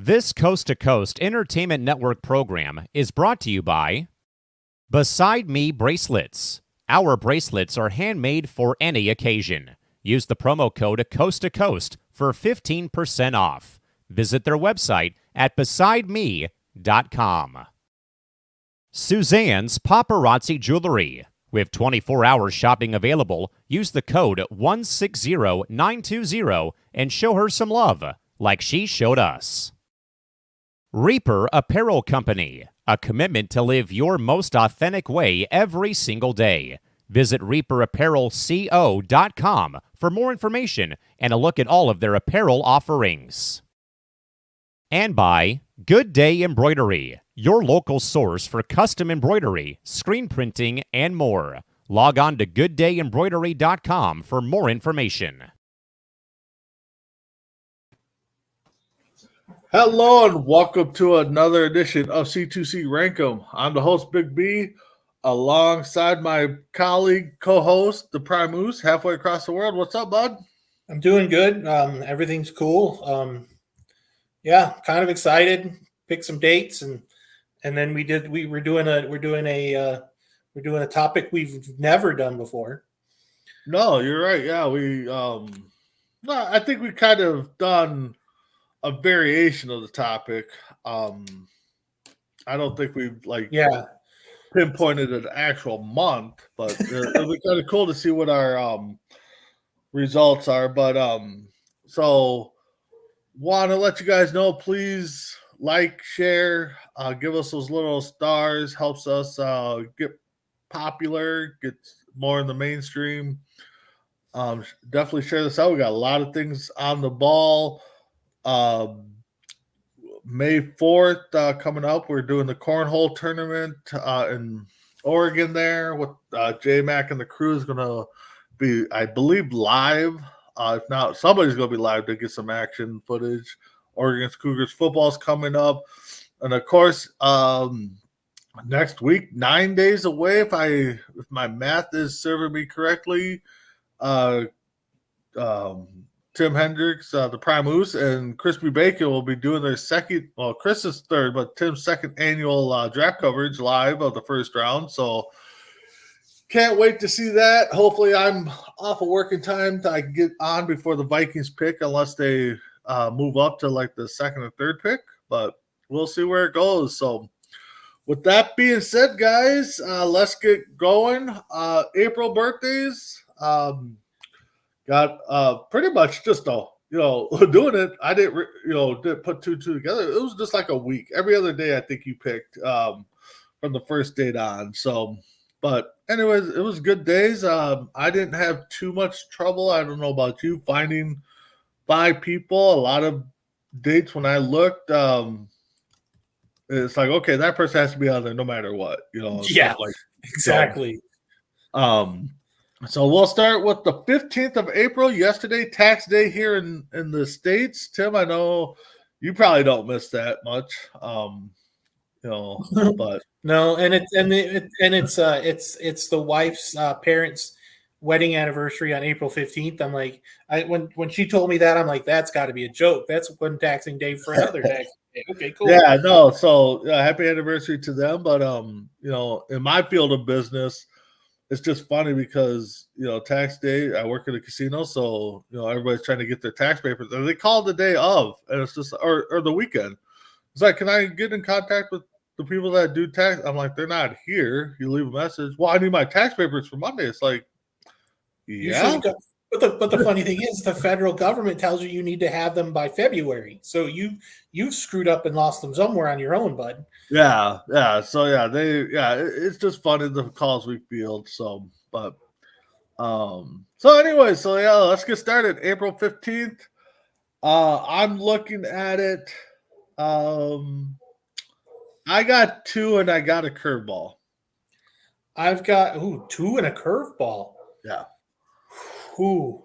This Coast to Coast Entertainment Network program is brought to you by Beside Me Bracelets. Our bracelets are handmade for any occasion. Use the promo code Coast to Coast for 15% off. Visit their website at besideme.com. Suzanne's Paparazzi Jewelry. With 24-hour shopping available, use the code 160920 and show her some love, like she showed us. Reaper Apparel Company, a commitment to live your most authentic way every single day. Visit reaperapparelco.com for more information and a look at all of their apparel offerings. And by Good Day Embroidery, your local source for custom embroidery, screen printing, and more. Log on to gooddayembroidery.com for more information. Hello and welcome to another edition of C2C Rankem. I'm the host, Big B, alongside my colleague, co-host, the Primus, halfway across the world. What's up, bud? I'm doing good. Everything's cool. Yeah, kind of excited. Pick some dates, and then we're doing a topic we've never done before. No, you're right. Yeah, I think we kind of done a variation of the topic. I don't think we've pinpointed an actual month, but it'll be kind of cool to see what our results are. But so want to let you guys know, please like, share, give us those little stars, helps us get popular, get more in the mainstream. Definitely share this out. We got a lot of things on the ball. May 4th coming up, we're doing the cornhole tournament in Oregon there with J-Mac and the crew is going to be, I believe, live. If not, somebody's going to be live to get some action footage. Oregon's Cougars football's coming up. And, of course, next week, 9 days away, if my math is serving me correctly, Tim Hendricks, the Primus, and Crispy Bacon will be doing their second, well, Chris is third, but Tim's second annual draft coverage live of the first round. So can't wait to see that. Hopefully I'm off of working time I can get on before the Vikings pick, unless they move up to like the second or third pick, but we'll see where it goes. So with that being said, guys, let's get going. April birthdays. Got pretty much just doing it. I didn't put two together. It was just like a week. Every other day I think you picked from the first date on. So, but anyways, it was good days. I didn't have too much trouble. I don't know about you, finding 5 people. A lot of dates when I looked, it's like, okay, that person has to be on there no matter what, Yeah, exactly. So we'll start with the 15th of April, yesterday, tax day here in the States. Tim, I know you probably don't miss that much, but no, and it's the wife's parents' wedding anniversary on April 15th. I'm like, when she told me that, I'm like, that's got to be a joke. That's one taxing day for another taxing day. Okay, cool. Yeah, no. So happy anniversary to them. But in my field of business, it's just funny because, tax day, I work at a casino, so, everybody's trying to get their tax papers. And they call the day of, and it's just, or the weekend. It's like, can I get in contact with the people that do tax? I'm like, they're not here. You leave a message. Well, I need my tax papers for Monday. It's like, yeah. But the funny thing is, the federal government tells you need to have them by February. So you've screwed up and lost them somewhere on your own, bud. Yeah. So it's just funny the calls we field. So, but let's get started. April 15th. I'm looking at it. I got 2 and I got a curveball. I've got 2 and a curveball. Yeah. Ooh.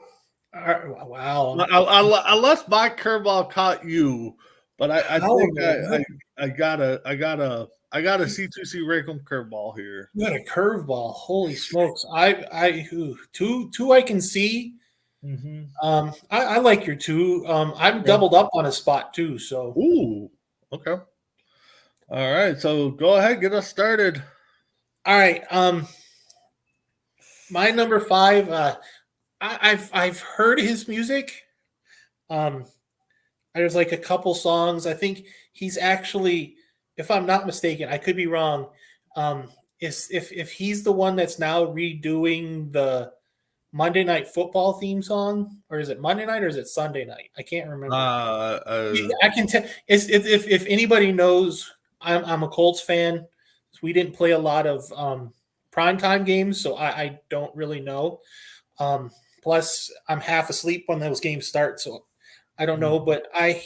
Wow. Unless my curveball caught you, but I think I got a C2C Rankem curveball here. You got a curveball. Holy smokes. Two I can see. Mm-hmm. I like your two. I'm doubled up on a spot too. So, ooh, okay. All right, so go ahead, get us started. All right. My number 5. I've heard his music. There's like a couple songs. I think he's actually, if I'm not mistaken, I could be wrong. Is if he's the one that's now redoing the Monday Night Football theme song, or is it Monday night or is it Sunday night? I can't remember. I can tell. If anybody knows, I'm a Colts fan. We didn't play a lot of primetime games, so I don't really know. Plus, I'm half asleep when those games start, so I don't know. But I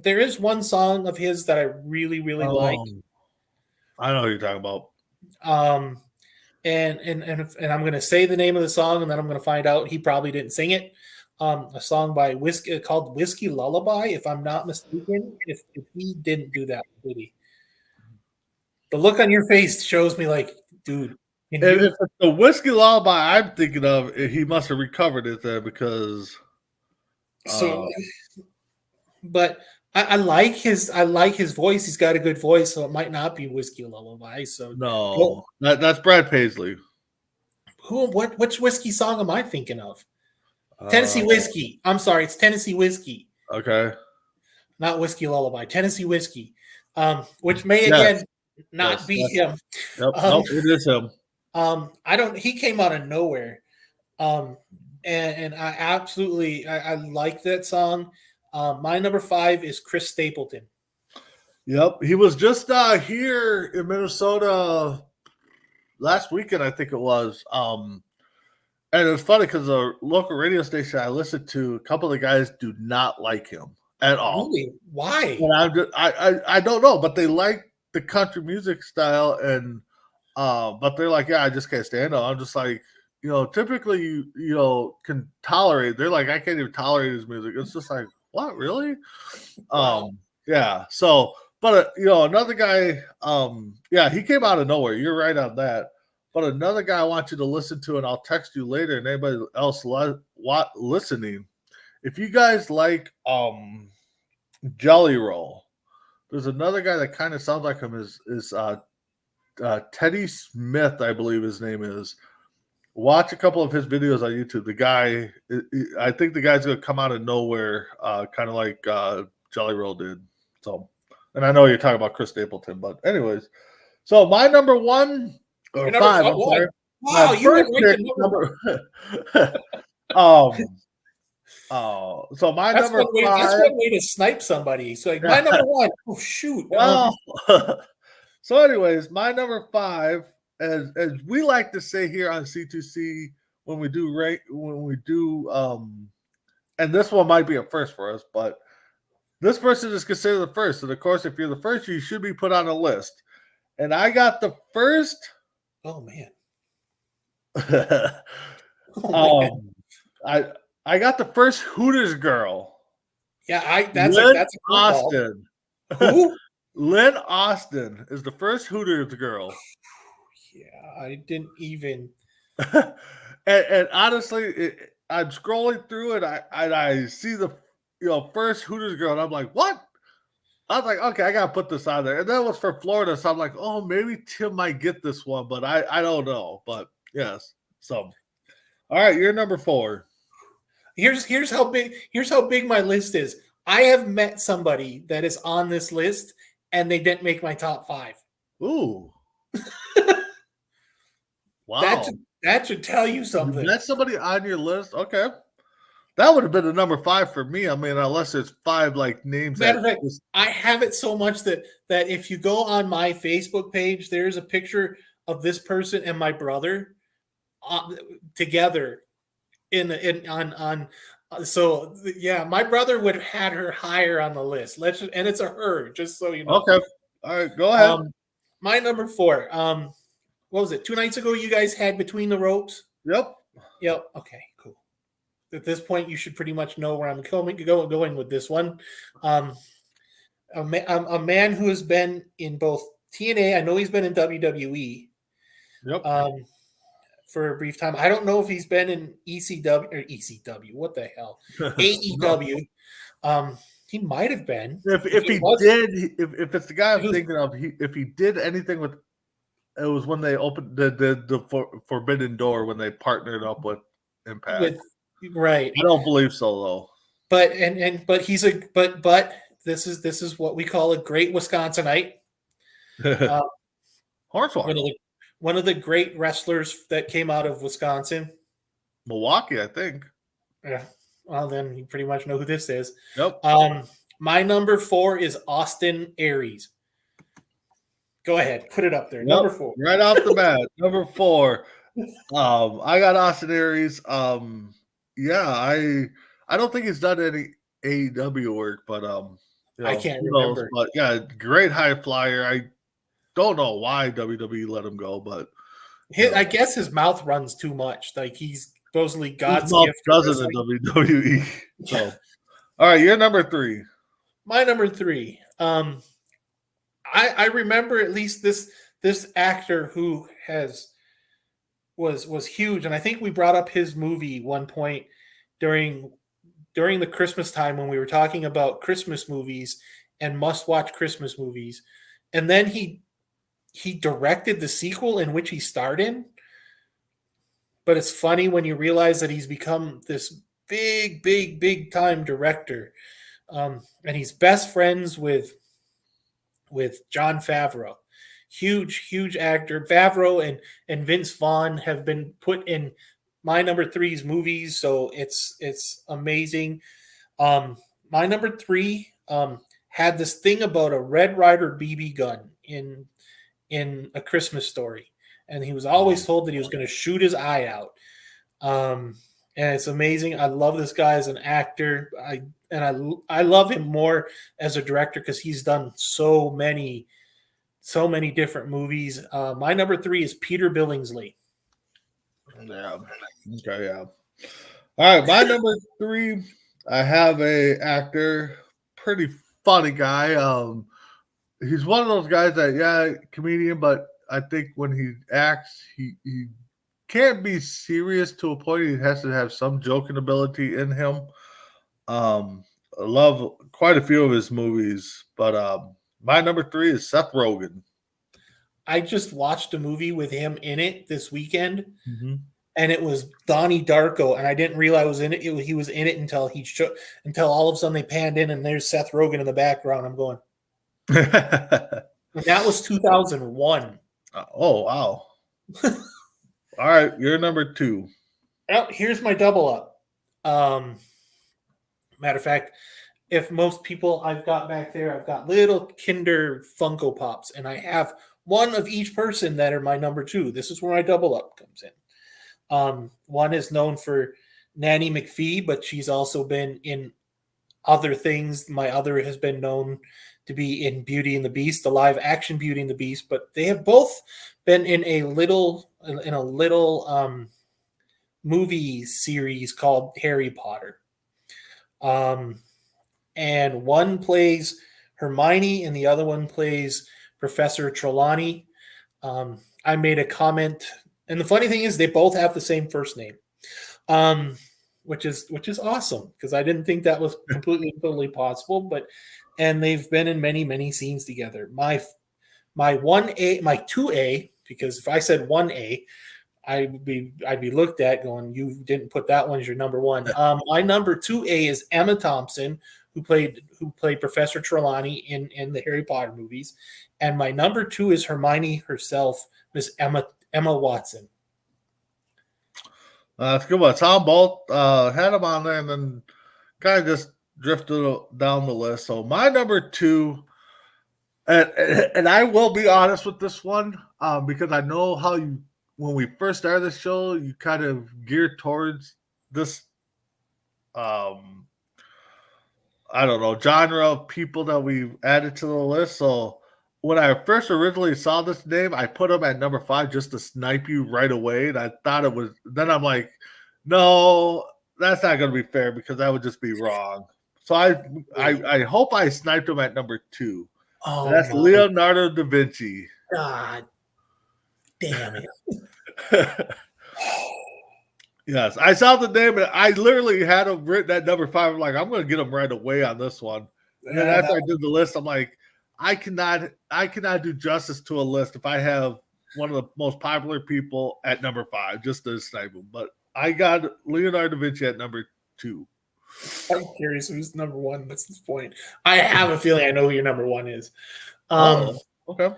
there is one song of his that I really like. I know what you're talking about. And I'm going to say the name of the song, and then I'm going to find out he probably didn't sing it. A song by Whiskey called "Whiskey Lullaby," if I'm not mistaken. If he didn't do that, did he? The look on your face shows me, like, dude. If it's the Whiskey Lullaby I'm thinking of, he must have recovered it there because. So, but I like his voice. He's got a good voice, so it might not be Whiskey Lullaby. So no, that's Brad Paisley. Which whiskey song am I thinking of? Tennessee Whiskey. I'm sorry, it's Tennessee Whiskey. Okay. Not Whiskey Lullaby. Tennessee Whiskey. Which may again not be him. Yep. Nope, it is him. He came out of nowhere. And I absolutely I like that song. My number 5 is Chris Stapleton. Yep. He was just here in Minnesota last weekend, I think it was. And it was funny because the local radio station I listened to, a couple of the guys do not like him at all. Really? Why? And I don't know, but they like the country music style, and but they're like, yeah, I just can't stand it. I'm just like, typically you can tolerate. They're like, I can't even tolerate his music. It's just like, what, really? Wow. Yeah. So, but another guy, he came out of nowhere. You're right on that. But another guy I want you to listen to, and I'll text you later, and anybody else listening, if you guys like Jelly Roll, there's another guy that kind of sounds like him is Teddy Smith, I believe his name is. Watch a couple of his videos on YouTube. The guy, I think the guy's going to come out of nowhere, kind of like Jelly Roll did. So, and I know you're talking about Chris Stapleton, but anyways. So my number 1 or 5. I'm sorry. Wow, you went right to number. So my number 5. That's one way to snipe somebody. So like, my number 1. Oh shoot. Well, so anyways, my number 5, as we like to say here on C2C when we do and this one might be a first for us, but this person is considered the first. And of course, if you're the first, you should be put on a list. And I got the first. Oh man. I got the first Hooters girl. Yeah, that's a Austin. Who? Lynn Austin is the first Hooters girl. Yeah, I didn't even. and honestly, I'm scrolling through it. I see the first Hooters girl, and I'm like, what? I was like, okay, I gotta put this on there. And that was for Florida, so I'm like, oh, maybe Tim might get this one, but I don't know. But yes. So all right, you're number 4. Here's how big my list is. I have met somebody that is on this list and they didn't make my top 5. Ooh. Wow. That should tell you something. That's somebody on your list. Okay. That would have been a number 5 for me. I mean, unless it's 5 like names. I have it so much that if you go on my Facebook page, there's a picture of this person and my brother together so yeah, my brother would have had her higher on the list. And it's a her, just so you know. Okay. All right, go ahead. My number 4. What was it? 2 nights ago you guys had Between the Ropes? Yep. Okay, cool. At this point, you should pretty much know where I'm going with this one. A man who has been in both TNA. I know he's been in WWE. Yep. for a brief time. I don't know if he's been in ECW or ECW. What the hell? AEW. He might have been. If it's the guy I'm thinking of, if he did anything with, it was when they opened the Forbidden Door when they partnered up with Impact. Right. I don't believe so though. But this is what we call a great Wisconsinite. Hornswoggle. One of the great wrestlers that came out of Wisconsin. Milwaukee, I think. Yeah. Well, then you pretty much know who this is. Yep. My number 4 is Austin Aries. Go ahead, put it up there. Yep. Number 4. Right off the bat, number 4. I got Austin Aries. Yeah, I don't think he's done any AEW work, but I can't remember. But yeah, great high flyer. I don't know why WWE let him go, but I guess his mouth runs too much. Like he's supposedly God's gift. Doesn't in WWE. So, all right, you're number 3. My number 3. I remember at least this actor who was huge, and I think we brought up his movie one point during the Christmas time when we were talking about Christmas movies and must-watch Christmas movies, and then he directed the sequel in which he starred in. But it's funny when you realize that he's become this big time director, and he's best friends with Jon Favreau. Huge actor. Favreau and Vince Vaughn have been put in my number 3's movies, so it's amazing. My number 3 had this thing about a Red Ryder BB gun in A Christmas Story, and he was always told that he was going to shoot his eye out. And it's amazing. I love this guy as an actor. I love him more as a director because he's done so many different movies. My number 3 is Peter Billingsley. Yeah. Okay. Yeah. All right. My number 3, I have a actor, pretty funny guy. He's one of those guys that, comedian, but I think when he acts, he can't be serious to a point. He has to have some joking ability in him. I love quite a few of his movies, but my number 3 is Seth Rogen. I just watched a movie with him in it this weekend, and it was Donnie Darko, and I didn't realize he was in it until all of a sudden they panned in, and there's Seth Rogen in the background. I'm going, and that was 2001. Oh wow! All right, you're number 2. Oh, here's my double up. Matter of fact, if most people I've got back there, I've got little Kinder Funko Pops, and I have one of each person that are my number 2. This is where my double up comes in. One is known for Nanny McPhee, but she's also been in other things. My other has been known to be in Beauty and the Beast, the live action Beauty and the Beast, but they have both been in a little movie series called Harry Potter. And one plays Hermione and the other one plays Professor Trelawney. I made a comment, and the funny thing is they both have the same first name, which is awesome because I didn't think that was completely totally possible. And they've been in many scenes together. My 1A, my 2A, because if I said 1A, I'd be looked at going, you didn't put that one as your number 1. My number 2A is Emma Thompson, who played Professor Trelawney in the Harry Potter movies, and my number 2 is Hermione herself, Miss Emma Watson. That's good one. Tom Bolt had him on there, and then kind of just drifted down the list. So my number 2, and I will be honest with this one, because I know how you. When we first started the show, you kind of geared towards this, I don't know, genre of people that we've added to the list. So when I first originally saw this name, I put him at number 5 just to snipe you right away. And I thought it was, then I'm like, no, that's not going to be fair because that would just be wrong. So I hope I sniped him at number 2. Oh, that's no. Leonardo da Vinci. God damn it. Yes, I saw the name, and I literally had him written at number 5. I'm like, I'm going to get him right away on this one. And then after I did the list, I'm like, I cannot do justice to a list if I have one of the most popular people at number 5 just to snipe him. But I got Leonardo da Vinci at number 2. I'm curious who's number 1. That's the point. I have a feeling I know who your number 1 is. Okay.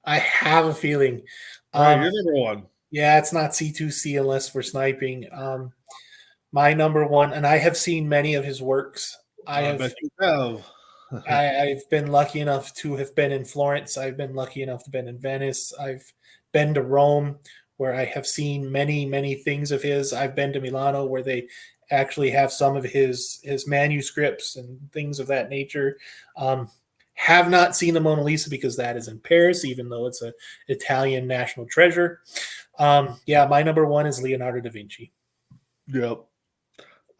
I have a feeling. All right, you're number 1. Yeah, it's not C2C unless we're sniping. My number 1, and I have seen many of his works. I bet you have. I've been lucky enough to have been in Florence. I've been lucky enough to have been in Venice. I've been to Rome, where I have seen many, many things of his. I've been to Milano, where they actually have some of his manuscripts and things of that nature. Have not seen the Mona Lisa because that is in Paris, even though it's an Italian national treasure. My number 1 is Leonardo da Vinci. Yep.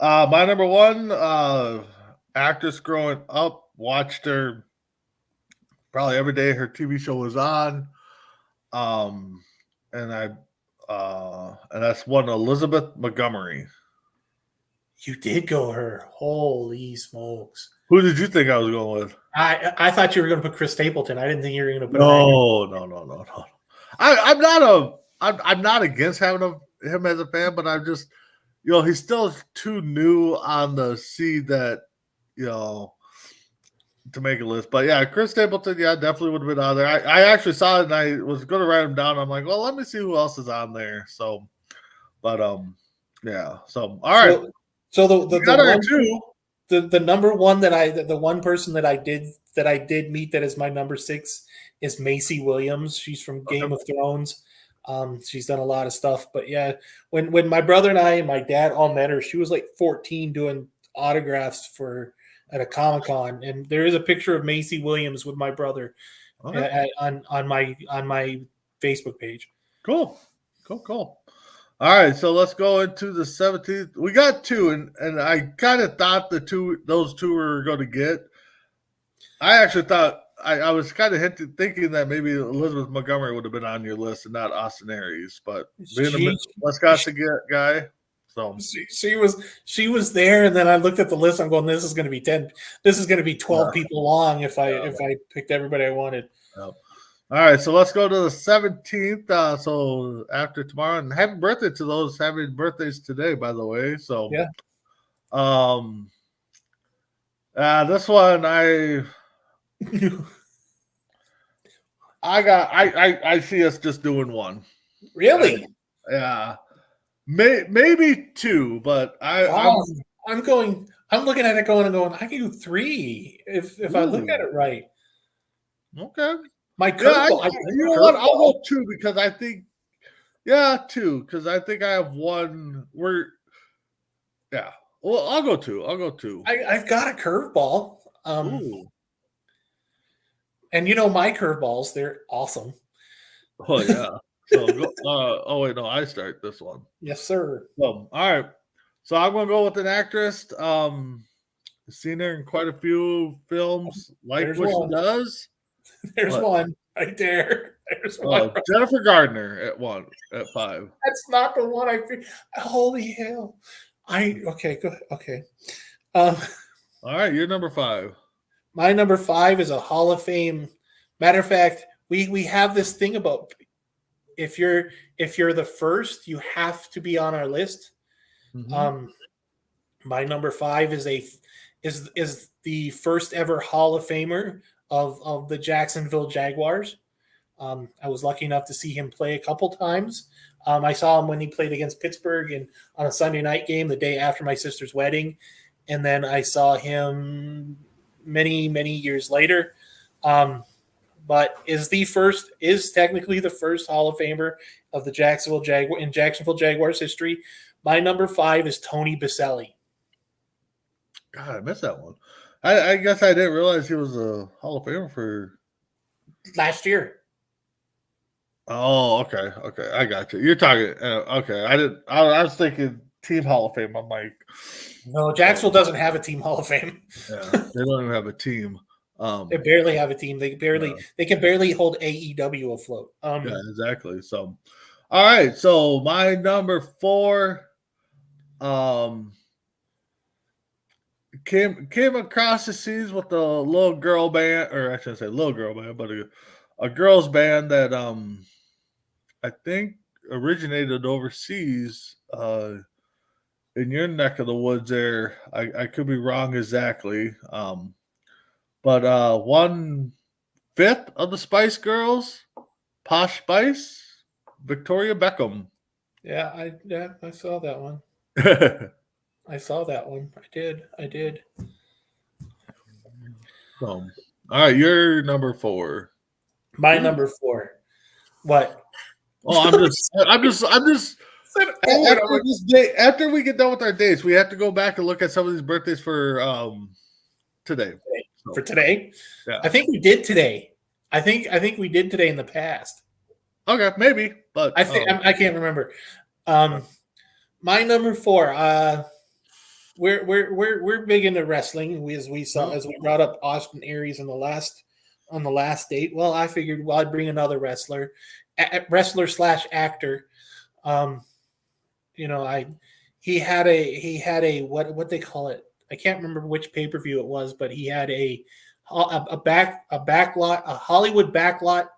My number 1, actress growing up, watched her probably every day her TV show was on. And that's one Elizabeth Montgomery. You did go her. Holy smokes. Who did you think I was going with? I thought you were going to put Chris Stapleton. I didn't think you were going to put No. I'm not against having him as a fan, but I'm just, he's still too new on the seed that, to make a list. But yeah, Chris Stapleton, definitely would have been on there. I actually saw it and I was going to write him down. I'm like, well, let me see who else is on there. So, but yeah. So all right. So the number 1 the one person that I did meet that is my number 6 is Macy Williams. She's from Game of Thrones. She's done a lot of stuff. But yeah, when my brother and I and my dad all met her, she was like 14 doing autographs at a Comic-Con, and there is a picture of Macy Williams with my brother on my Facebook page. Cool. All right, so let's go into the 17th. We got 2, and I kind of thought those two were going to get. I actually thought I was kind of thinking that maybe Elizabeth Montgomery would have been on your list and not Austin Aries, but being a Wisconsin guy. So she was there, and then I looked at the list. I'm going, this is going to be 10. This is going to be 12 people long if I picked everybody I wanted. All right, so let's go to the 17th. So after tomorrow, and happy birthday to those having birthdays today, by the way. So yeah, this one I see us just doing one. Really? Yeah. Maybe 2, but I'm looking at it going, I can do 3 if I look at it right. Okay. My curveball. You know what? I'll go 2 because I think 2 because I think I have one where well, I'll go 2. I've got a curveball. And my curveballs, they're awesome. Oh yeah. So oh wait, no, I start this one. Yes, sir. All right. So I'm gonna go with an actress. Seen her in quite a few films, like There's what one. she does. There's one right there. There's one. Jennifer Gardner at 5. That's not the one I picked. Holy hell. Okay, go ahead. Okay. All right, you're number 5. My number 5 is a Hall of Fame. Matter of fact, we have this thing about if you're the first, you have to be on our list. Mm-hmm. My number 5 is the first ever Hall of Famer of the Jacksonville Jaguars. I was lucky enough to see him play a couple times. I saw him when he played against Pittsburgh on a Sunday night game the day after my sister's wedding, and then I saw him many, many years later. But is technically the first Hall of Famer of the Jacksonville Jaguars history. My number 5 is Tony Baselli. God, I missed that one. I guess I didn't realize he was a Hall of Famer for last year. Oh, okay, I got you. You're talking. Okay, I didn't. I was thinking Team Hall of Fame. I'm like, no, Jacksonville doesn't have a Team Hall of Fame. Yeah, they don't even have a team. They barely have a team. They can barely hold AEW afloat. Yeah, exactly. So, all right. So my number 4, came across the scenes with the little girl band, or I shouldn't say little girl band, but a girls band that I think originated overseas in your neck of the woods there. I could be wrong exactly. But 1/5 of the Spice Girls, Posh Spice, Victoria Beckham. Yeah, I saw that one. I saw that one. I did. All right, you're number 4. My number 4. What? Oh, I'm just after we get done with our dates, we have to go back and look at some of these birthdays for today. For today? Yeah. I think we did today. I think we did today in the past. Okay, maybe, but I can't remember. My number 4. We're big into wrestling. As we brought up Austin Aries on the last date. Well, I figured I'd bring another wrestler / actor. He had a what they call it. I can't remember which pay-per-view it was, but he had a Hollywood backlot.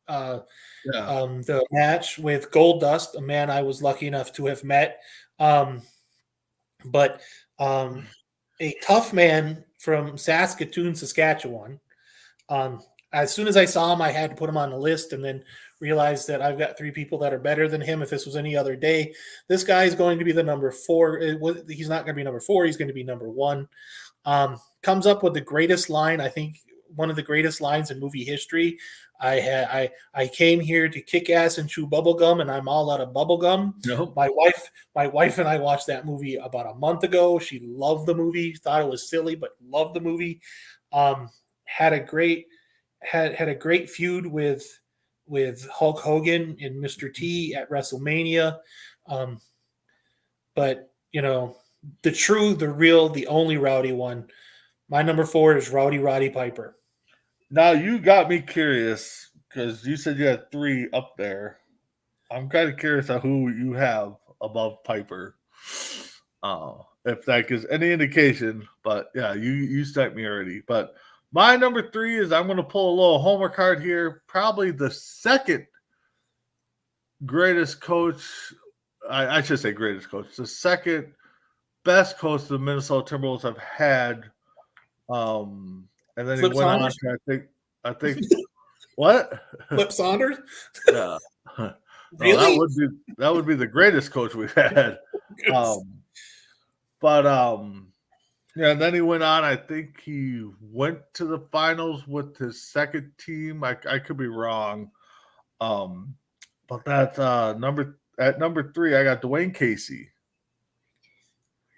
The match with Goldust, a man I was lucky enough to have met. But a tough man from Saskatoon, Saskatchewan. As soon as I saw him, I had to put him on the list and then realized that I've got 3 people that are better than him. If this was any other day, this guy is going to be the number 4. He's not going to be number 4. He's going to be number 1. Comes up with the greatest line, I think one of the greatest lines in movie history. I came here to kick ass and chew bubble gum, and I'm all out of bubble gum. Nope. My wife and I watched that movie about a month ago. She loved the movie, thought it was silly, but loved the movie. Had a great feud with Hulk Hogan and Mr. T at WrestleMania. But the true, the real, the only Rowdy one. My number 4 is Roddy Piper. Now you got me curious because you said you had 3 up there. I'm kind of curious on who you have above Piper. If that gives any indication, but yeah, you stuck me already. But my number 3 is I'm going to pull a little homer card here. Probably the second greatest coach. I should say greatest coach. The second best coach the Minnesota Timberwolves have had. And then Flip he went Saunders? on to, I think what? Flip Saunders? Yeah. Really? No, that would be the greatest coach we've had. Yeah, and then he went on. I think he went to the finals with his second team. I could be wrong. But that's number 3. I got Dwayne Casey.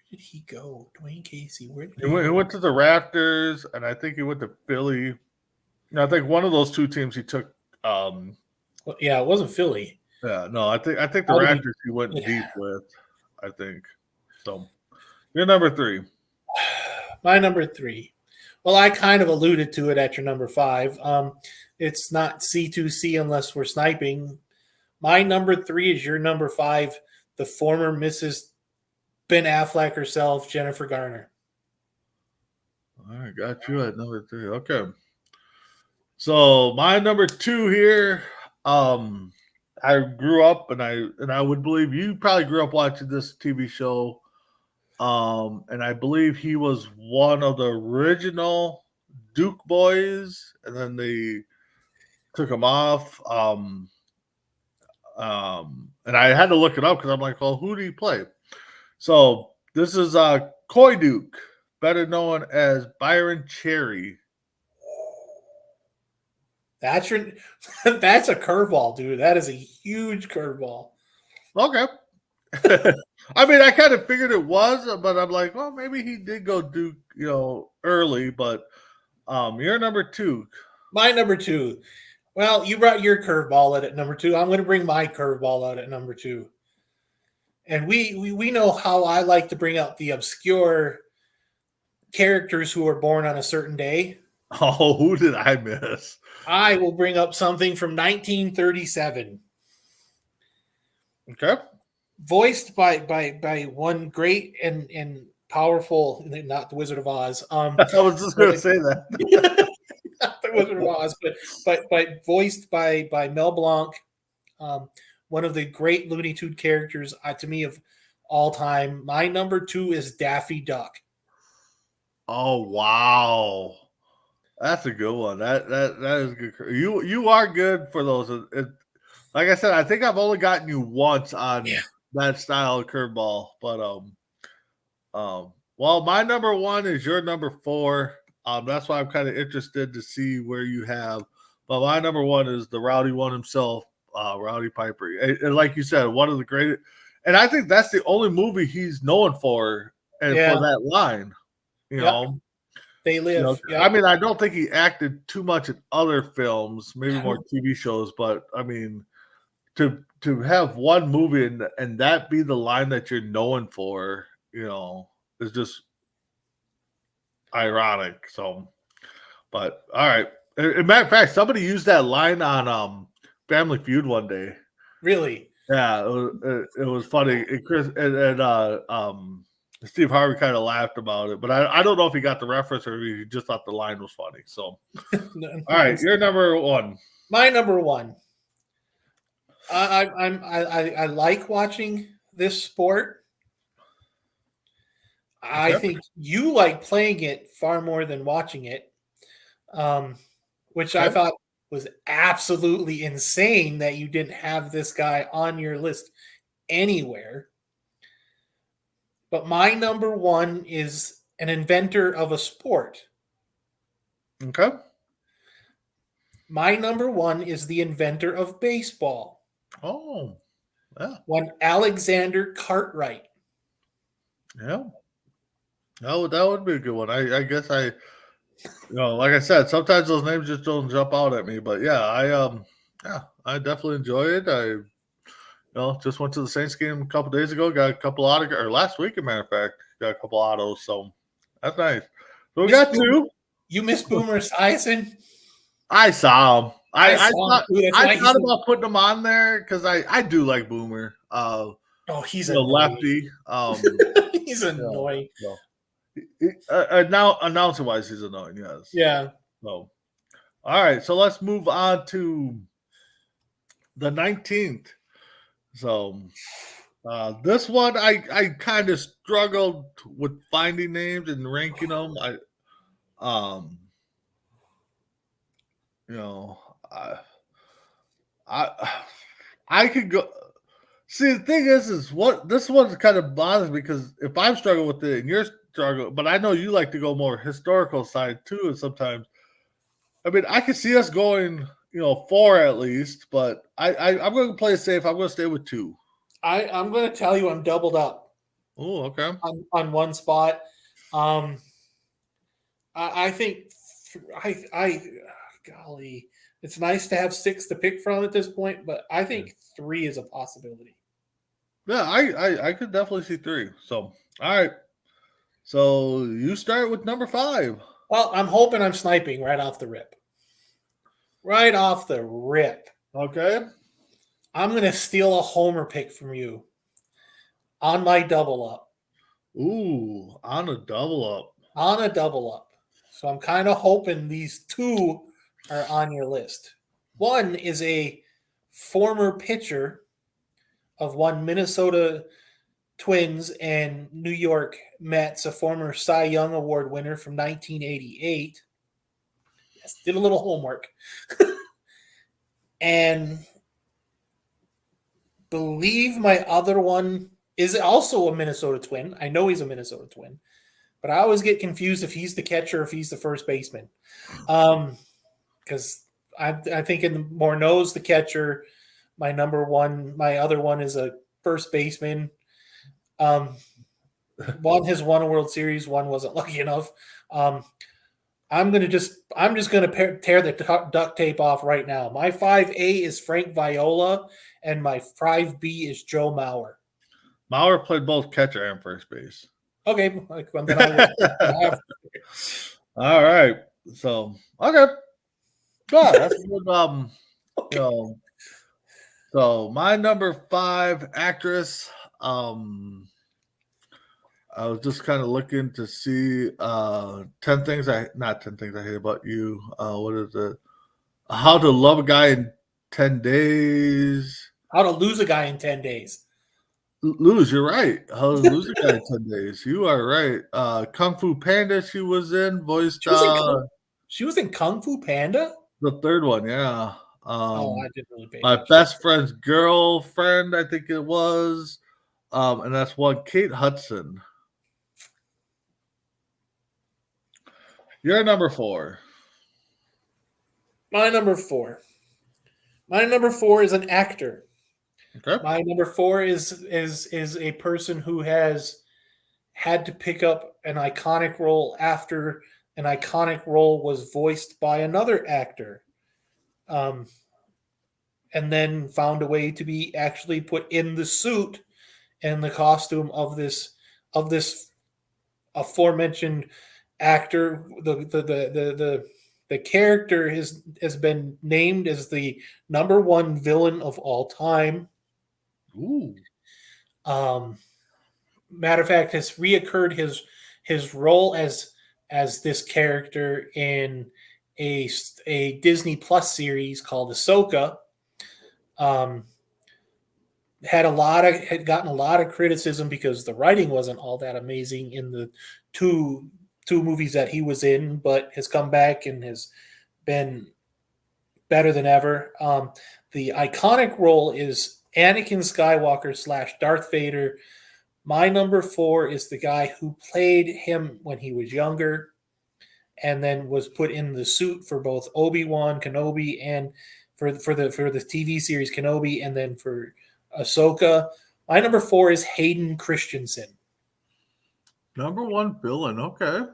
Where did he go? Dwayne Casey. Where did he went to the Raptors, and I think he went to Philly. And I think one of those 2 teams he took. Well, yeah, it wasn't Philly. Yeah, no, I think the Raptors he went deep with. I think so. You're number 3. My number 3. Well, I kind of alluded to it at your number 5. It's not C2C unless we're sniping. My number 3 is your number 5, the former Mrs. Ben Affleck herself, Jennifer Garner. All right, got you at number 3. Okay. So my number 2 here, I grew up and I would believe you probably grew up watching this TV show. And I believe he was one of the original Duke boys, and then they took him off. And I had to look it up because I'm like, well, who did he play? So this is Coy Duke, better known as Byron Cherry. That's a curveball, dude. That is a huge curveball. Okay. I mean, I kind of figured it was, but I'm like, well, maybe he did go Duke, early. But you're number 2. My number 2. Well, you brought your curveball out at number 2. I'm going to bring my curveball out at number 2. And we know how I like to bring out the obscure characters who are born on a certain day. Oh, who did I miss? I will bring up something from 1937. Okay. voiced by one great and powerful, not the Wizard of Oz. I was just going to say that. Not the Wizard of Oz, but voiced by Mel Blanc, one of the great Looney Tune characters to me of all time. My number 2 is Daffy Duck. Oh wow, that's a good one. That is good. You are good for those. Like I said, I think I've only gotten you once on that style of curveball, but well, my number 1 is your number 4. That's why I'm kind of interested to see where you have. But my number 1 is the Rowdy one himself, Rowdy Piper. And like you said, one of the greatest. And I think that's the only movie he's known for, and for that line. You know, They Live. I mean, I don't think he acted too much in other films, maybe more TV shows. But I mean, to have one movie and that be the line that you're known for, is just ironic. So, but all right. As a matter of fact, somebody used that line on Family Feud one day. Really? Yeah, it was funny. Chris and Steve Harvey kind of laughed about it, but I don't know if he got the reference or he just thought the line was funny. So, all right, your number 1. My number 1. I like watching this sport. I think you like playing it far more than watching it, which I thought was absolutely insane that you didn't have this guy on your list anywhere. But my number 1 is an inventor of a sport. Okay. My number 1 is the inventor of baseball. Oh, yeah. One Alexander Cartwright. Yeah. That would be a good one. I guess like I said, sometimes those names just don't jump out at me. But yeah, I definitely enjoy it. I just went to the Saints game a couple days ago, got a couple or last week, as a matter of fact, got a couple autos. So that's nice. So we got 2. You miss Boomer Esiason? I saw him. I thought about putting him on there because I do like Boomer. He's a lefty. He's annoying. Now, announcer wise, he's annoying. Yes. Yeah. So, all right. So let's move on to the 19th. So, this one I kind of struggled with finding names and ranking them. I could go. See, the thing is what this one kind of bothers me because if I'm struggling with it and you're struggling, but I know you like to go more historical side too, and sometimes, I mean, I could see us going, 4 at least, but I'm going to play it safe. I'm going to stay with 2. I'm going to tell you I'm doubled up. Oh, okay. On one spot. I think golly, it's nice to have 6 to pick from at this point, but I think 3 is a possibility. Yeah, I could definitely see 3. So, all right. So you start with number 5. Well, I'm hoping I'm sniping right off the rip. Right off the rip. Okay. I'm going to steal a homer pick from you on my double up. Ooh, on a double up. On a double up. So I'm kind of hoping these 2 are on your list. One is a former pitcher of one Minnesota Twins and New York Mets, a former Cy Young Award winner from 1988. Yes, did a little homework. And believe my other one is also a Minnesota Twin. I know he's a Minnesota Twin, but I always get confused if he's the catcher or if he's the first baseman. Because I think in Morneau's the catcher. My other one is a first baseman. One has won a World Series, one wasn't lucky enough. I'm just gonna tear the duct tape off right now. My 5A is Frank Viola, and my 5B is Joe Mauer. Mauer played both catcher and first base. Okay, then I will. All right. So okay. Yeah, that's a good. So my number 5 actress, I was just kind of looking to see 10 things not 10 things I hate about you. What is it? How to love a guy in 10 days. How to lose a guy in 10 days. Lose, you're right. How to lose a guy in 10 days. You are right. Kung Fu Panda she was in, voiced she was in Kung Fu Panda? The third one, yeah. I didn't really pay My attention. best friend's girlfriend, I think it was. And that's one, Kate Hudson. You're number 4. My number 4. My number 4 is an actor. Okay. My number 4 is a person who has had to pick up an iconic role after an iconic role was voiced by another actor, and then found a way to be actually put in the suit and the costume of this aforementioned actor. The character has been named as the number 1 villain of all time. Ooh. Matter of fact, has reoccurred his role as this character in a Disney Plus series called Ahsoka. Had gotten a lot of criticism because the writing wasn't all that amazing in the two movies that he was in, but has come back and has been better than ever. The iconic role is Anakin Skywalker / Darth Vader. My number 4 is the guy who played him when he was younger and then was put in the suit for both Obi-Wan Kenobi and for the TV series Kenobi, and then for Ahsoka. My number 4 is Hayden Christensen. Number 1 villain, okay.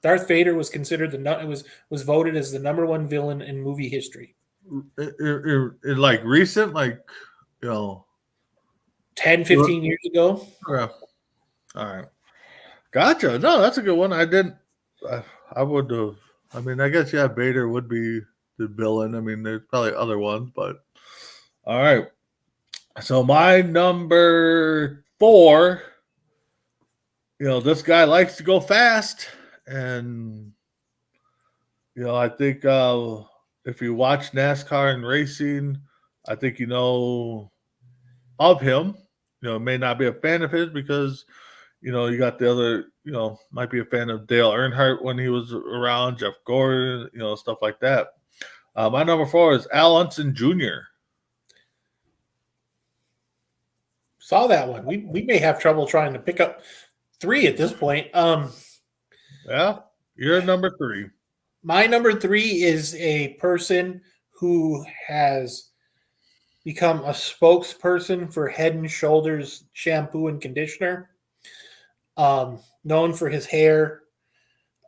Darth Vader was considered was voted as the number 1 villain in movie history. Like recent, like 10, 15 years ago. Yeah. All right. Gotcha. No, that's a good one. I would have. I mean, I guess Vader would be the villain. I mean, there's probably other ones, but all right. So my number 4. This guy likes to go fast, and I think if you watch NASCAR and racing, I think of him. May not be a fan of his because you got the other, might be a fan of Dale Earnhardt when he was around, Jeff Gordon, stuff like that. My number 4 is Al Unson Jr. Saw that one. We may have trouble trying to pick up 3 at this point. Yeah, you're number 3. My number 3 is a person who has become a spokesperson for Head and Shoulders shampoo and conditioner. Known for his hair.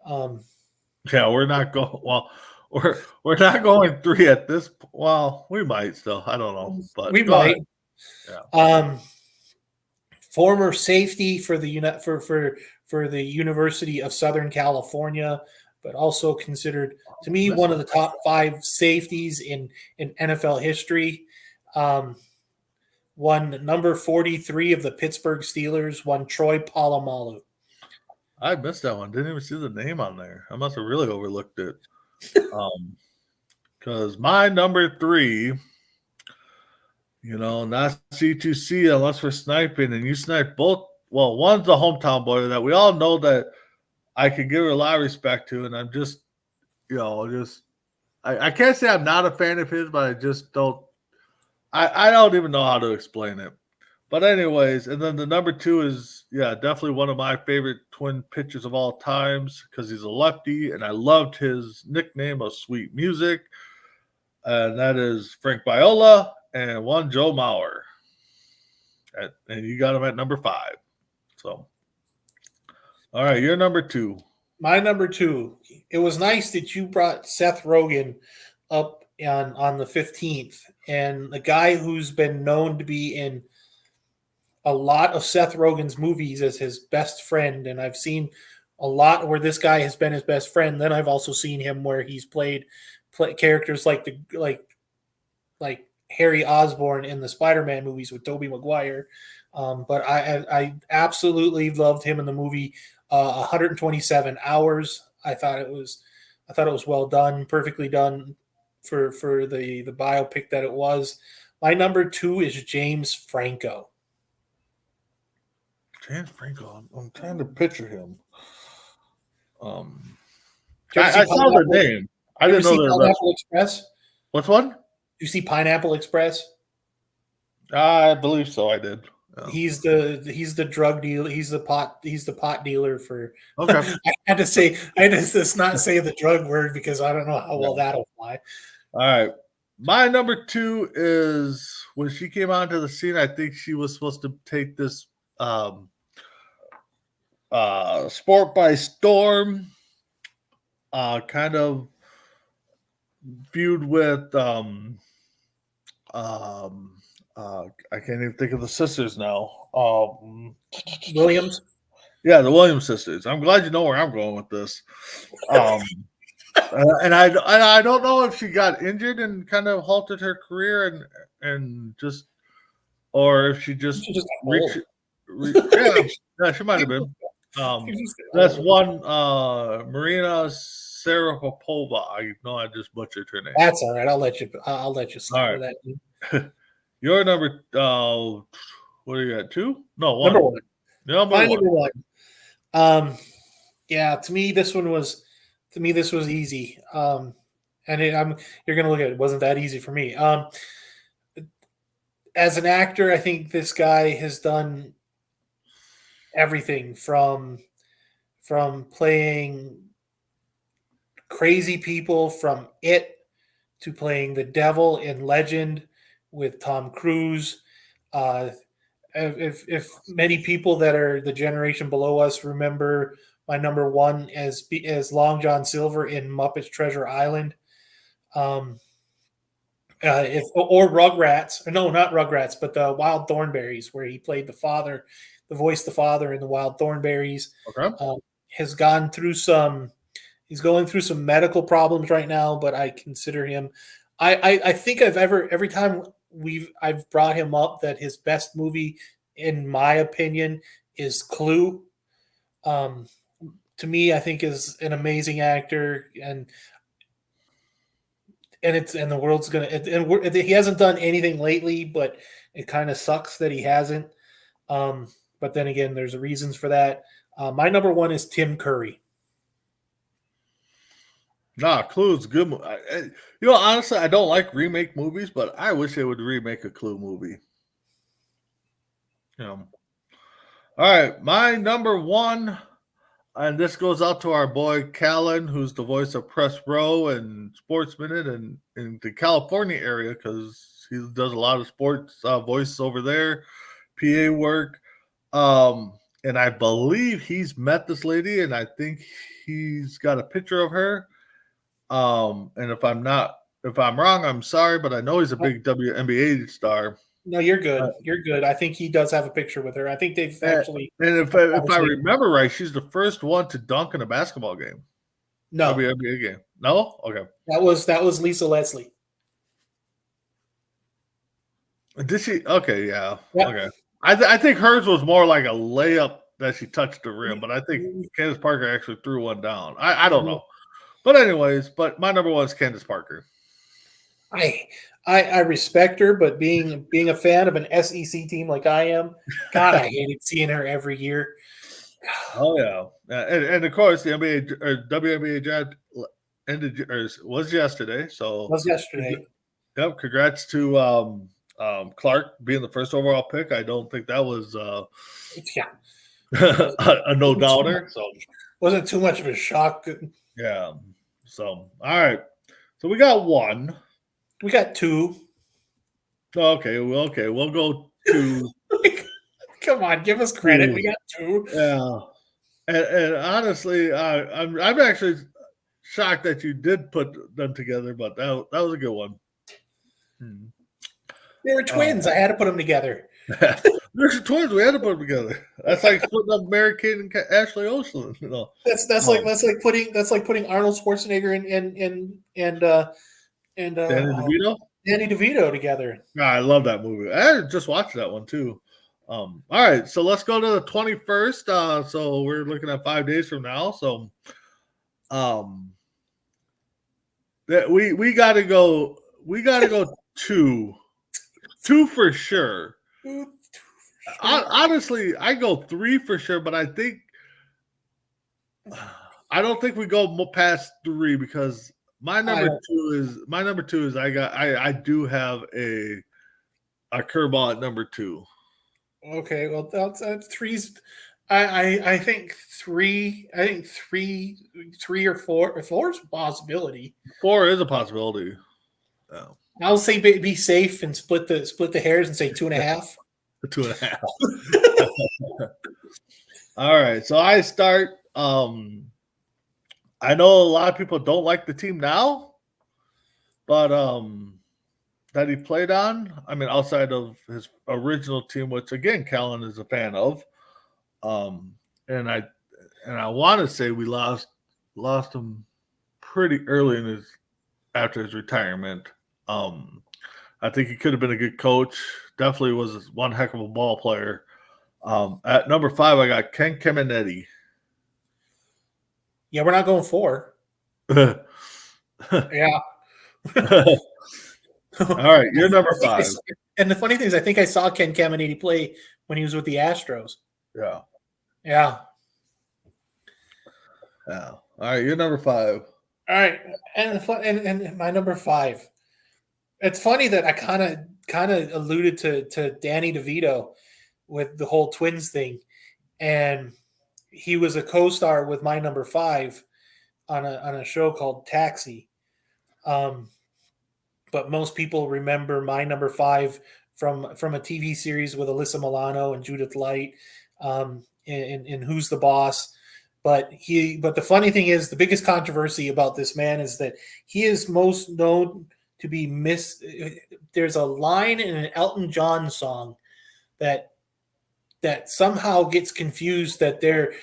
Yeah, we're not going. Well, we're not going 3 at this. Well, we might still. I don't know, but we might. Yeah. Former safety for the University of Southern California, but also considered to me one of the top 5 safeties in NFL history. Won number 43 of the Pittsburgh Steelers, won Troy Polamalu. I missed that one. Didn't even see the name on there. I must have really overlooked it. Because my number 3, not C2C unless we're sniping, and you snipe both. Well, one's a hometown boy that we all know that I can give a lot of respect to, and I'm just, I can't say I'm not a fan of his, but I just don't. I don't even know how to explain it. But anyways, and then the number 2 is, definitely one of my favorite twin pitchers of all times because he's a lefty, and I loved his nickname of Sweet Music, and that is Frank Viola and one Joe Mauer. And you got him at number 5. So, all right, you're number 2. My number 2. It was nice that you brought Seth Rogen up on the 15th, and the guy who's been known to be in a lot of Seth Rogen's movies as his best friend, and I've seen a lot where this guy has been his best friend. Then I've also seen him where he's played characters like Harry Osborn in the Spider-Man movies with Tobey Maguire. But I absolutely loved him in the movie 127 Hours. I thought it was well done, perfectly done for the biopic that it was. My number 2 is James Franco. James Franco. I'm trying to picture him. I saw the name. I didn't know there was Pineapple Express. Which one? Did you see Pineapple Express? I believe so. I did. Yeah. He's the drug dealer. He's the pot dealer for. Okay. I had to just not say the drug word because I don't know how well that'll fly. All right. My number 2 is when she came onto the scene. I think she was supposed to take this sport by storm. Kind of viewed with I can't even think of the sisters now. Williams. Yeah, the Williams sisters. I'm glad you know where I'm going with this. And I don't know if she got injured and kind of halted her career and just, or if she just reached. Yeah, she might have been. That's one Marina Sarapova. I know I just butchered her name. That's all right. I'll let you start right. that. Your number, what are you at? 2? No, 1. Number 1. Number 1. Yeah, to me this was easy. And you're gonna look at it wasn't that easy for me. As an actor, I think this guy has done everything from playing crazy people from It to playing the devil in Legend with Tom Cruise. If many people that are the generation below us remember my number 1 as Long John Silver in Muppets Treasure Island, or Rugrats, no, not Rugrats, but the Wild Thornberrys, where he played the voice the father in the Wild Thornberrys. Okay. Has gone through he's going through some medical problems right now, but I consider him. I think every time I've brought him up that his best movie, in my opinion, is Clue. To me, I think is an amazing actor, and the world's gonna. And he hasn't done anything lately, but it kind of sucks that he hasn't. But then again, there's reasons for that. My number 1 is Tim Curry. Nah, Clue's good. Honestly, I don't like remake movies, but I wish they would remake a Clue movie. All right, my number 1, and this goes out to our boy Callan, who's the voice of Press Row and Sports Minute and in the California area, because he does a lot of sports voices over there, PA work. And I believe he's met this lady, and I think he's got a picture of her. And if I'm wrong, I'm sorry, but I know he's a big WNBA star. No, you're good. You're good. I think he does have a picture with her. I think they've actually. And if I remember right, she's the first one to dunk in a basketball game. No WNBA game. No, okay. That was Lisa Leslie. Did she? Okay, yeah. Yep. Okay. I think hers was more like a layup that she touched the rim, but I think Candace Parker actually threw one down. I don't know. But anyways, my number 1 is Candace Parker. I respect her, but being a fan of an SEC team like I am, God, I hated seeing her every year. Oh yeah, and of course the NBA or WNBA draft ended was yesterday. So Yep. Congrats to Clark being the first overall pick. I don't think that was a no doubter. So wasn't too much of a shock. Yeah. So all right. So we got 1. We got 2. Okay. We'll go 2. Come on, give us credit. 2. We got 2. Yeah. And honestly, I'm actually shocked that you did put them together, but that was a good one. They were twins. I had to put them together. They're twins. We had to put them together. That's like putting up Mary Kate and Ashley Olsen. That's like putting Arnold Schwarzenegger and Danny DeVito together. Yeah, I love that movie. I just watched that one too. All right, so let's go to the 21st. So we're looking at 5 days from now. So that we gotta go two for sure. Honestly, I go 3 for sure, but I don't think we go past 3 because my number two is I do have a curveball at number 2. Okay, well that's three's. I think three. I think three or four. Four is a possibility. 4 is a possibility. Oh. I'll say be safe and split the hairs and say 2.5. 2.5. All right, so I start. I know a lot of people don't like the team now, but that he played on. I mean, outside of his original team, which again Callan is a fan of, and I want to say we lost him pretty early after his retirement. I think he could have been a good coach. Definitely was one heck of a ball player. At number 5, I got Ken Caminiti. Yeah, we're not going 4. Yeah. All right, you're number 5. And the funny thing is, I think I saw Ken Caminiti play when he was with the Astros. Yeah. Yeah. Yeah. All right, you're number 5. All right, and my number 5. It's funny that I kind of alluded to Danny DeVito with the whole Twins thing, and he was a co-star with my number 5 on a show called Taxi. But most people remember my number 5 from a TV series with Alyssa Milano and Judith Light in Who's the Boss. But the funny thing is, the biggest controversy about this man is that he is most known to be there's a line in an Elton John song that somehow gets confused that they're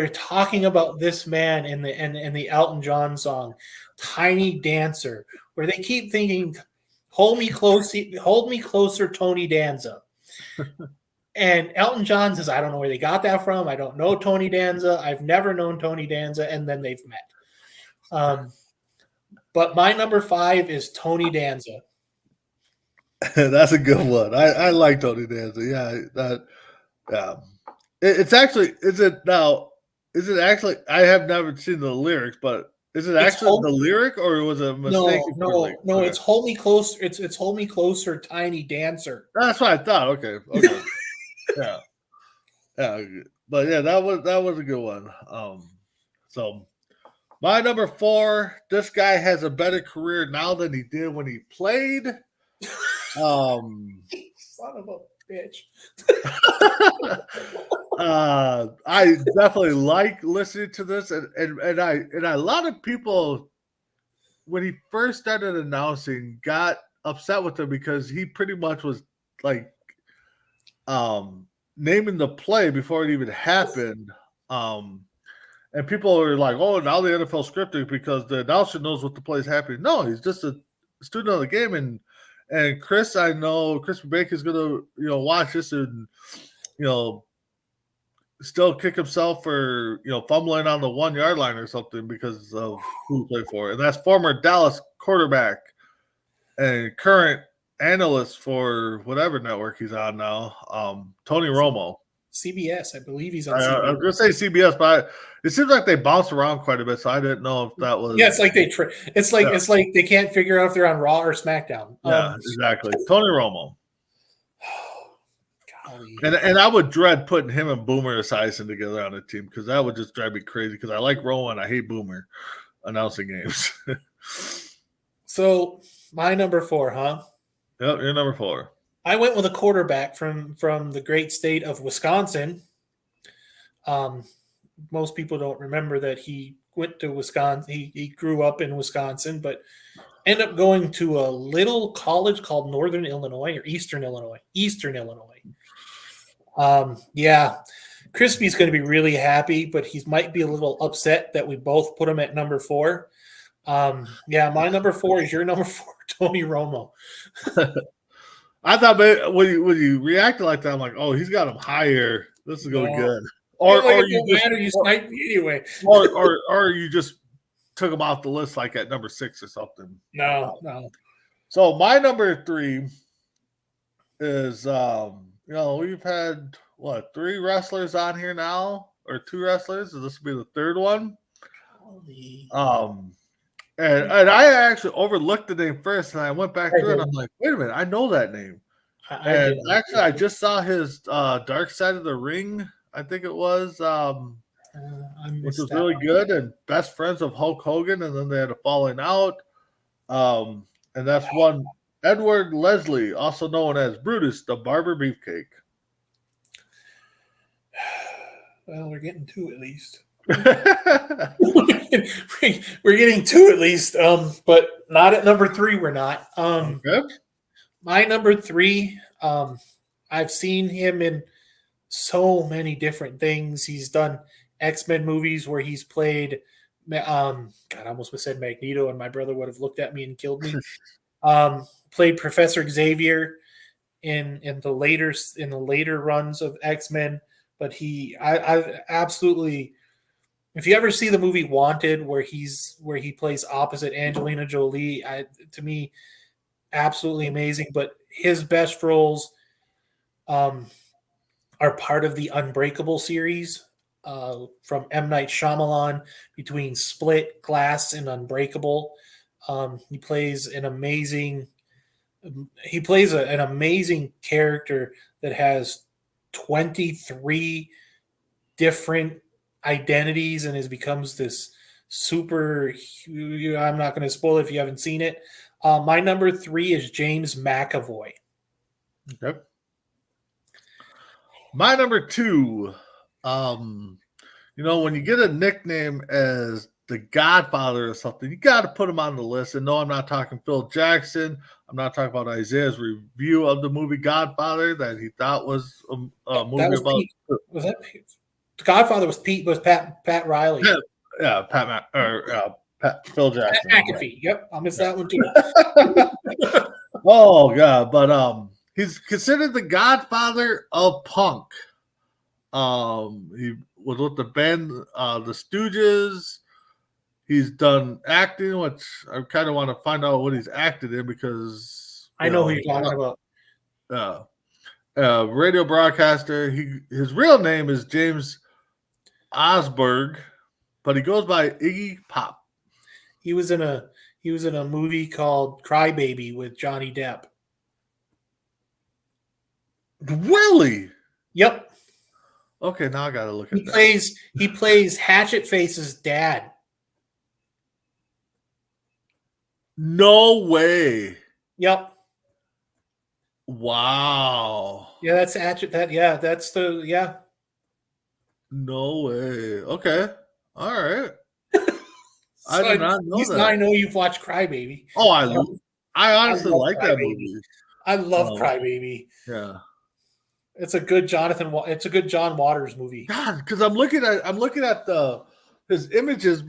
talking about this man in the Elton John song, Tiny Dancer, where they keep thinking, hold me closer, Tony Danza. And Elton John says, I don't know where they got that from. I don't know Tony Danza. I've never known Tony Danza. And then they've met. But my number 5 is Tony Danza. That's a good one. I like Tony Danza. Yeah. Yeah. It's actually, is it actually, I have never seen the lyrics, but is it actually the lyric or was it a mistake? No, it's hold me closer. It's hold me closer, Tiny Dancer. That's what I thought. Okay. Yeah. Yeah. But yeah, that was a good one. So my number 4, this guy has a better career now than he did when he played. Son of a bitch. I definitely like listening to this, and a lot of people, when he first started announcing, got upset with him because he pretty much was like naming the play before it even happened. And people are like, "Oh, now the NFL scripted because the announcer knows what the play is happening." No, he's just a student of the game, and Chris, I know Chris Baker is gonna watch this and still kick himself for fumbling on the 1 yard line or something because of who he played for, and that's former Dallas quarterback and current analyst for whatever network he's on now, Tony Romo. CBS, I believe he's on. I was going to say CBS, but it seems like they bounce around quite a bit, so I didn't know if that was. Yeah, it's like it's like they can't figure out if they're on Raw or SmackDown. Yeah, exactly. Tony Romo. And I would dread putting him and Boomer Esiason together on a team because that would just drive me crazy because I like Romo and I hate Boomer announcing games. So my number 4, huh? Yep, you're number 4. I went with a quarterback from the great state of Wisconsin. Most people don't remember that he went to Wisconsin. He grew up in Wisconsin, but ended up going to a little college called Northern Illinois or Eastern Illinois. Yeah, Crispy's going to be really happy, but he might be a little upset that we both put him at number 4. Yeah, my number 4 is your number 4, Tony Romo. I thought when you reacted like that, I'm like, oh, he's got him higher. This is going good. Or you just matter, you sniped me anyway. or you just took him off the list like at number 6 or something. No. So my number 3 is we've had 3 wrestlers on here now, or 2 wrestlers, so this will be the 3rd one. And I actually overlooked the name first, and I went back through and I'm like, wait a minute, I know that name. I just saw his Dark Side of the Ring, I think it was, which was really good, and best friends of Hulk Hogan, and then they had a falling out. And that's one Edward Leslie, also known as Brutus, the Barber Beefcake. Well, we're getting 2 at least. We're getting 2 at least, but not at number 3. We're not. Okay. My number 3, I've seen him in so many different things. He's done X-Men movies where he's played. God, I almost said Magneto, and my brother would have looked at me and killed me. Played Professor Xavier in the later runs of X-Men, but I absolutely. If you ever see the movie Wanted, where he plays opposite Angelina Jolie, to me, absolutely amazing. But his best roles are part of the Unbreakable series from M. Night Shyamalan, between Split, Glass, and Unbreakable. He plays an amazing character that has 23 different identities and becomes this super. I'm not going to spoil it if you haven't seen it. My number 3 is James McAvoy. Okay. My number 2, when you get a nickname as the Godfather or something, you got to put him on the list. And no, I'm not talking Phil Jackson. I'm not talking about Isaiah's review of the movie Godfather that he thought was a movie about. Pete. Was that Pete? The Godfather was Pat Riley. Yeah, Phil Jackson. Pat McAfee. Yep, I missed that one too. Oh God, but he's considered the Godfather of punk. He was with the band the Stooges. He's done acting, which I kind of want to find out what he's acted in, because I know who you're talking about. Radio broadcaster. His real name is James Osberg, but he goes by Iggy Pop. He was in a movie called Cry Baby with Johnny Depp. Really? Yep. Okay, now I gotta look at that. He plays Hatchet Face's dad. No way. Yep. Wow. Yeah, that's Hatchet. That's the. No way. Okay. All right. So I did not know that. I know you've watched Cry Baby. Oh, I honestly like that movie. I love Cry Baby. Yeah. It's a good John Waters movie. God, because I'm looking at his images,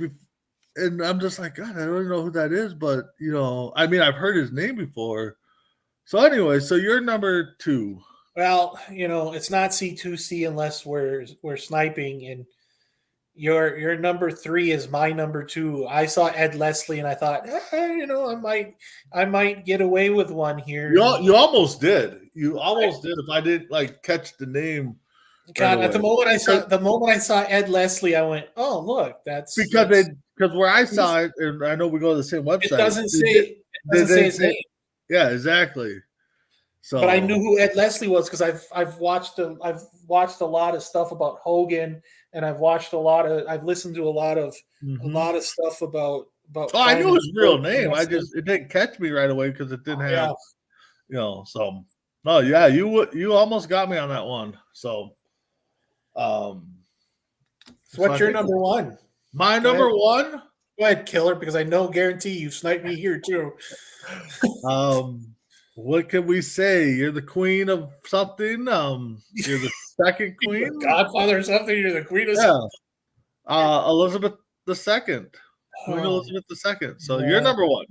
and I'm just like, God, I don't know who that is, but I've heard his name before. So anyway, so you're number 2. Well, it's not C2C unless we're sniping, and your number 3 is my number 2. I saw Ed Leslie, and I thought, I might get away with one here. You almost did. You almost did. If I didn't catch the name. God, at the moment I saw Ed Leslie, I went, oh look, that's because where I saw it, and I know we go to the same website. It doesn't say his name. Yeah, exactly. So, but I knew who Ed Leslie was because I've watched a lot of stuff about Hogan, and I've listened to a lot of stuff about. Oh, I knew his real name. It didn't catch me right away because it didn't have, So, oh yeah, you almost got me on that one. So, so what's your number 1? My number 1. Go ahead, Killer, because I guarantee you sniped me here too. What can we say? You're the queen of something. You're the second queen. Godfather or something. You're the queen of something. Elizabeth II. Queen Elizabeth II. So you're number 1. At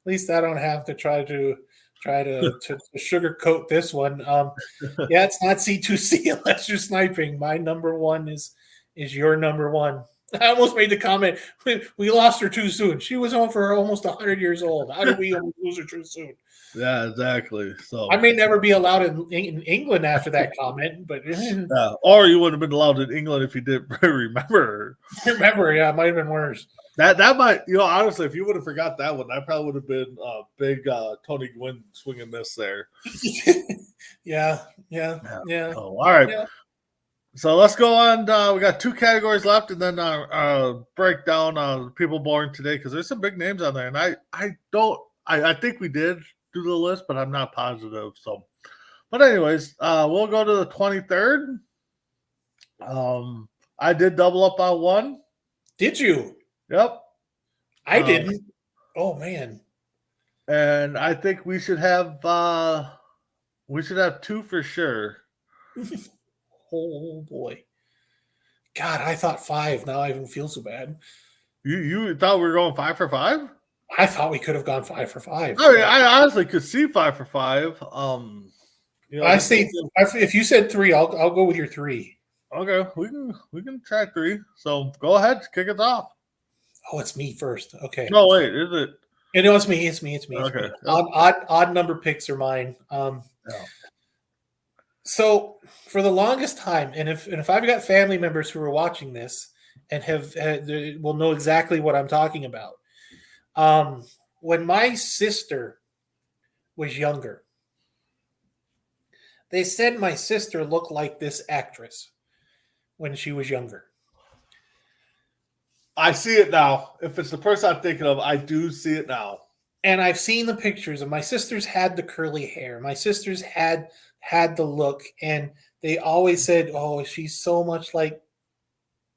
least I don't have to try to try to sugarcoat this one. Yeah, it's not C2C unless you're sniping. My number one is your number one. I almost made the comment, we lost her too soon. She was on for almost 100 years old. How did we lose her too soon? Yeah, exactly. So I may never be allowed in England after that comment, but or you wouldn't have been allowed in England if you didn't remember. Remember, yeah, it might have been worse. That might, honestly, if you would have forgot that one, that probably would have been a big Tony Gwynn swing and miss there. Yeah. Oh, all right. Yeah. So let's go on. We got 2 categories left, and then break down people born today because there's some big names on there, and I think we did do the list, but I'm not positive. So, but anyways, we'll go to the 23rd. I did double up on one. Did you? Yep. I didn't. Oh man. And I think we should have 2 for sure. Oh boy. God, I thought 5. Now I even feel so bad. You thought we were going 5 for 5? I thought we could have gone 5 for 5. I mean, I honestly could see 5 for 5. I say if you said 3, I'll go with your 3. Okay, we can try 3. So go ahead, kick it off. Oh, it's me first. Okay. No, wait, is it? No, it's me. It's me. Okay. Odd number picks are mine. Yeah. So for the longest time, and if I've got family members who are watching this and will know exactly what I'm talking about. When my sister was younger, they said my sister looked like this actress when she was younger. I see it now. If it's the person I'm thinking of, I do see it now. And I've seen the pictures, and my sisters had the curly hair. My sisters had the look, and they always said, "Oh, she's so much like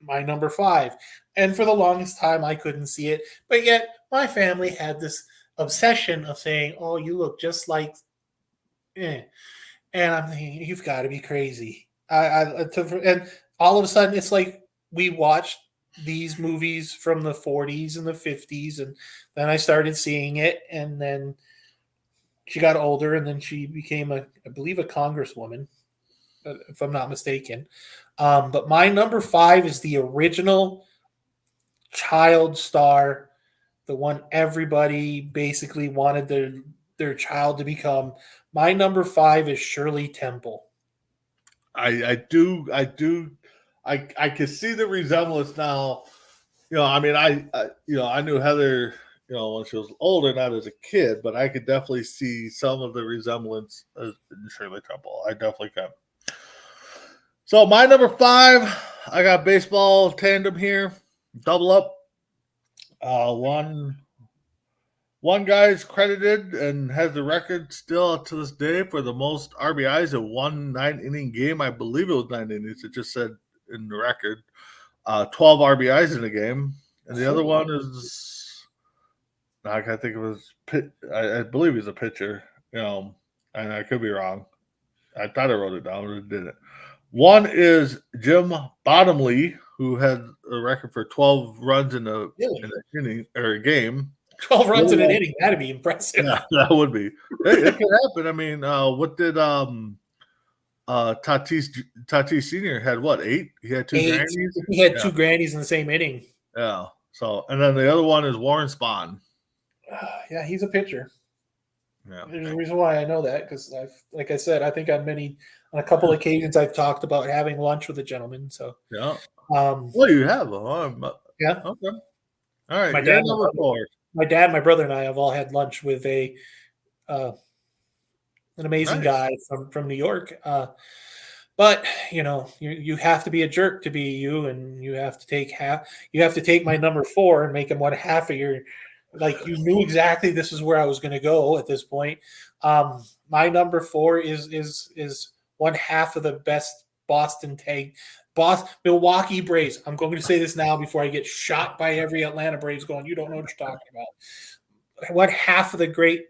my number 5." And for the longest time, I couldn't see it. But yet, my family had this obsession of saying, "Oh, you look just like," and I'm thinking, "You've got to be crazy." And all of a sudden, it's like we watched these movies from the 40s and the 50s, and then I started seeing it, and then she got older, and then she became I believe a congresswoman, if I'm not mistaken. But my number 5 is the original child star, the one everybody basically wanted their child to become. My number 5 is Shirley Temple. I can see the resemblance now. I mean, I knew Heather, when she was older, not as a kid, but I could definitely see some of the resemblance in Shirley Temple. I definitely can. So my number 5, I got baseball tandem here, double up. One guy's credited and has the record still to this day for the most RBIs in one 9-inning game. I believe it was 9 innings. It just said in the record, 12 RBIs in a game. And the other one is, I can't think of his I believe he's a pitcher, and I could be wrong. I thought I wrote it down, but it didn't. One is Jim Bottomley, who had a record for 12 runs in an inning or a game. 12 runs in an inning. That'd be impressive. Yeah, that would be. It could happen. I mean, what did Tatis Sr. had? What, 8? He had 2 grannies? He had 2 grannies in the same inning. Yeah. So, and then the other one is Warren Spahn. Yeah, he's a pitcher. Yeah. There's a reason why I know that, because like I said, I think on a couple occasions I've talked about having lunch with a gentleman. So yeah. Well, you have. Yeah. Okay. All right. My dad, my brother, and I have all had lunch with an amazing guy from New York. But you have to be a jerk to be you, and you have to take my number 4 and make him one half of your. Like, you knew exactly this is where I was going to go at this point. My number 4 is one half of the best Milwaukee Braves. I'm going to say this now before I get shot by every Atlanta Braves going, you don't know what you're talking about. One half of the great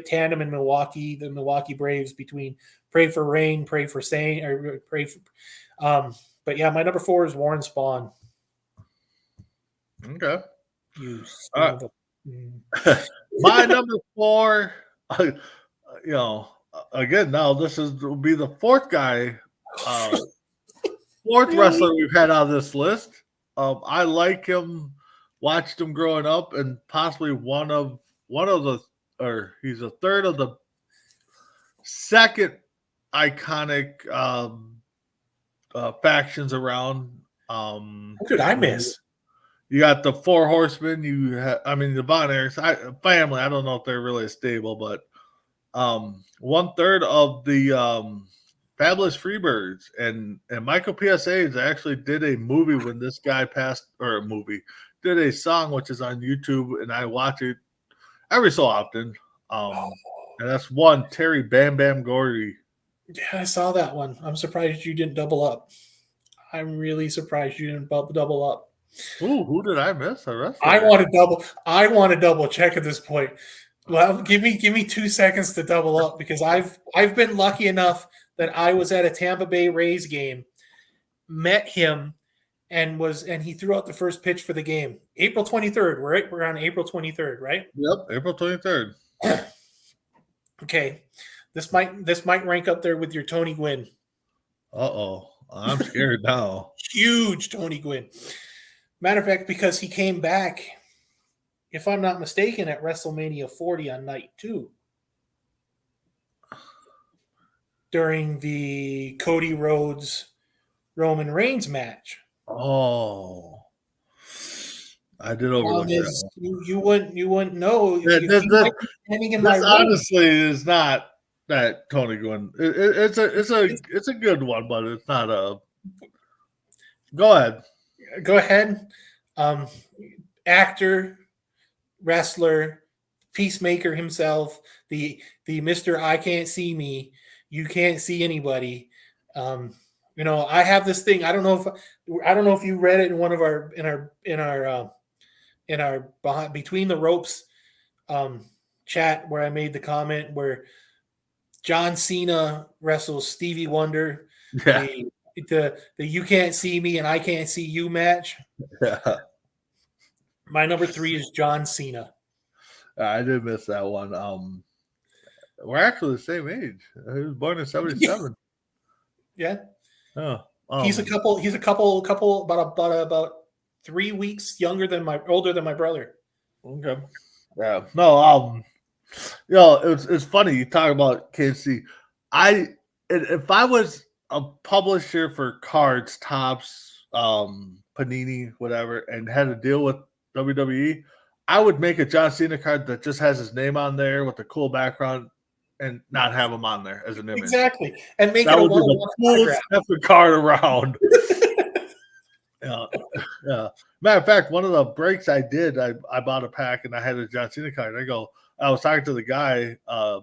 tandem in Milwaukee, the Milwaukee Braves, between Pray for Rain, Pray for Saint, or Pray for. But yeah, my number 4 is Warren Spahn. Okay. You son of a. My number 4, again, now this will be the fourth guy, fourth wrestler we've had on this list. I like him, watched him growing up, and possibly one of the, or he's a third of the second iconic factions around. Who did I miss? You got the Four Horsemen. The Von Erichs family. I don't know if they're really stable, but 1/3 of the Fabulous Freebirds and Michael PSAs actually did a movie when this guy passed, or did a song which is on YouTube, and I watch it every so often. And that's one Terry Bam Bam Gordy. Yeah, I saw that one. I'm surprised you didn't double up. I'm really surprised you didn't double up. Ooh, who did I miss? I want to double check at this point. Well, give me 2 seconds to double up, because I've been lucky enough that I was at a Tampa Bay Rays game, met him, and he threw out the first pitch for the game. April 23rd, right? We're on April 23rd, right? Yep, April 23rd. Okay. This might rank up there with your Tony Gwynn. Uh-oh. I'm scared now. Huge Tony Gwynn. Matter of fact, because he came back, if I'm not mistaken, at WrestleMania 40 on night 2 during the Cody Rhodes Roman Reigns match. Oh, I did overlook that. You wouldn't know. This honestly is not that Tony Gwynn. It's a good one, but it's not a. Go ahead. Go ahead. Actor, wrestler, peacemaker himself, the Mr. I can't see me, you can't see anybody. I have this thing. I don't know if you read it in one of our behind, between the ropes chat, where I made the comment where John Cena wrestles Stevie Wonder. Yeah. The you can't see me and I can't see you match. Yeah. My number 3 is John Cena. I did miss that one. We're actually the same age. He was born in 77. Yeah. Oh. He's a couple about 3 weeks older than my brother. Okay. Yeah. No, it's funny you talk about KC. If I was a publisher for cards, Topps, Panini, whatever, and had to deal with WWE, I would make a John Cena card that just has his name on there with a cool background and not have him on there as an image. Exactly. And make that it a would be the coolest effing card around. Yeah. Matter of fact, one of the breaks I did, I bought a pack and I had a John Cena card. I was talking to the guy, I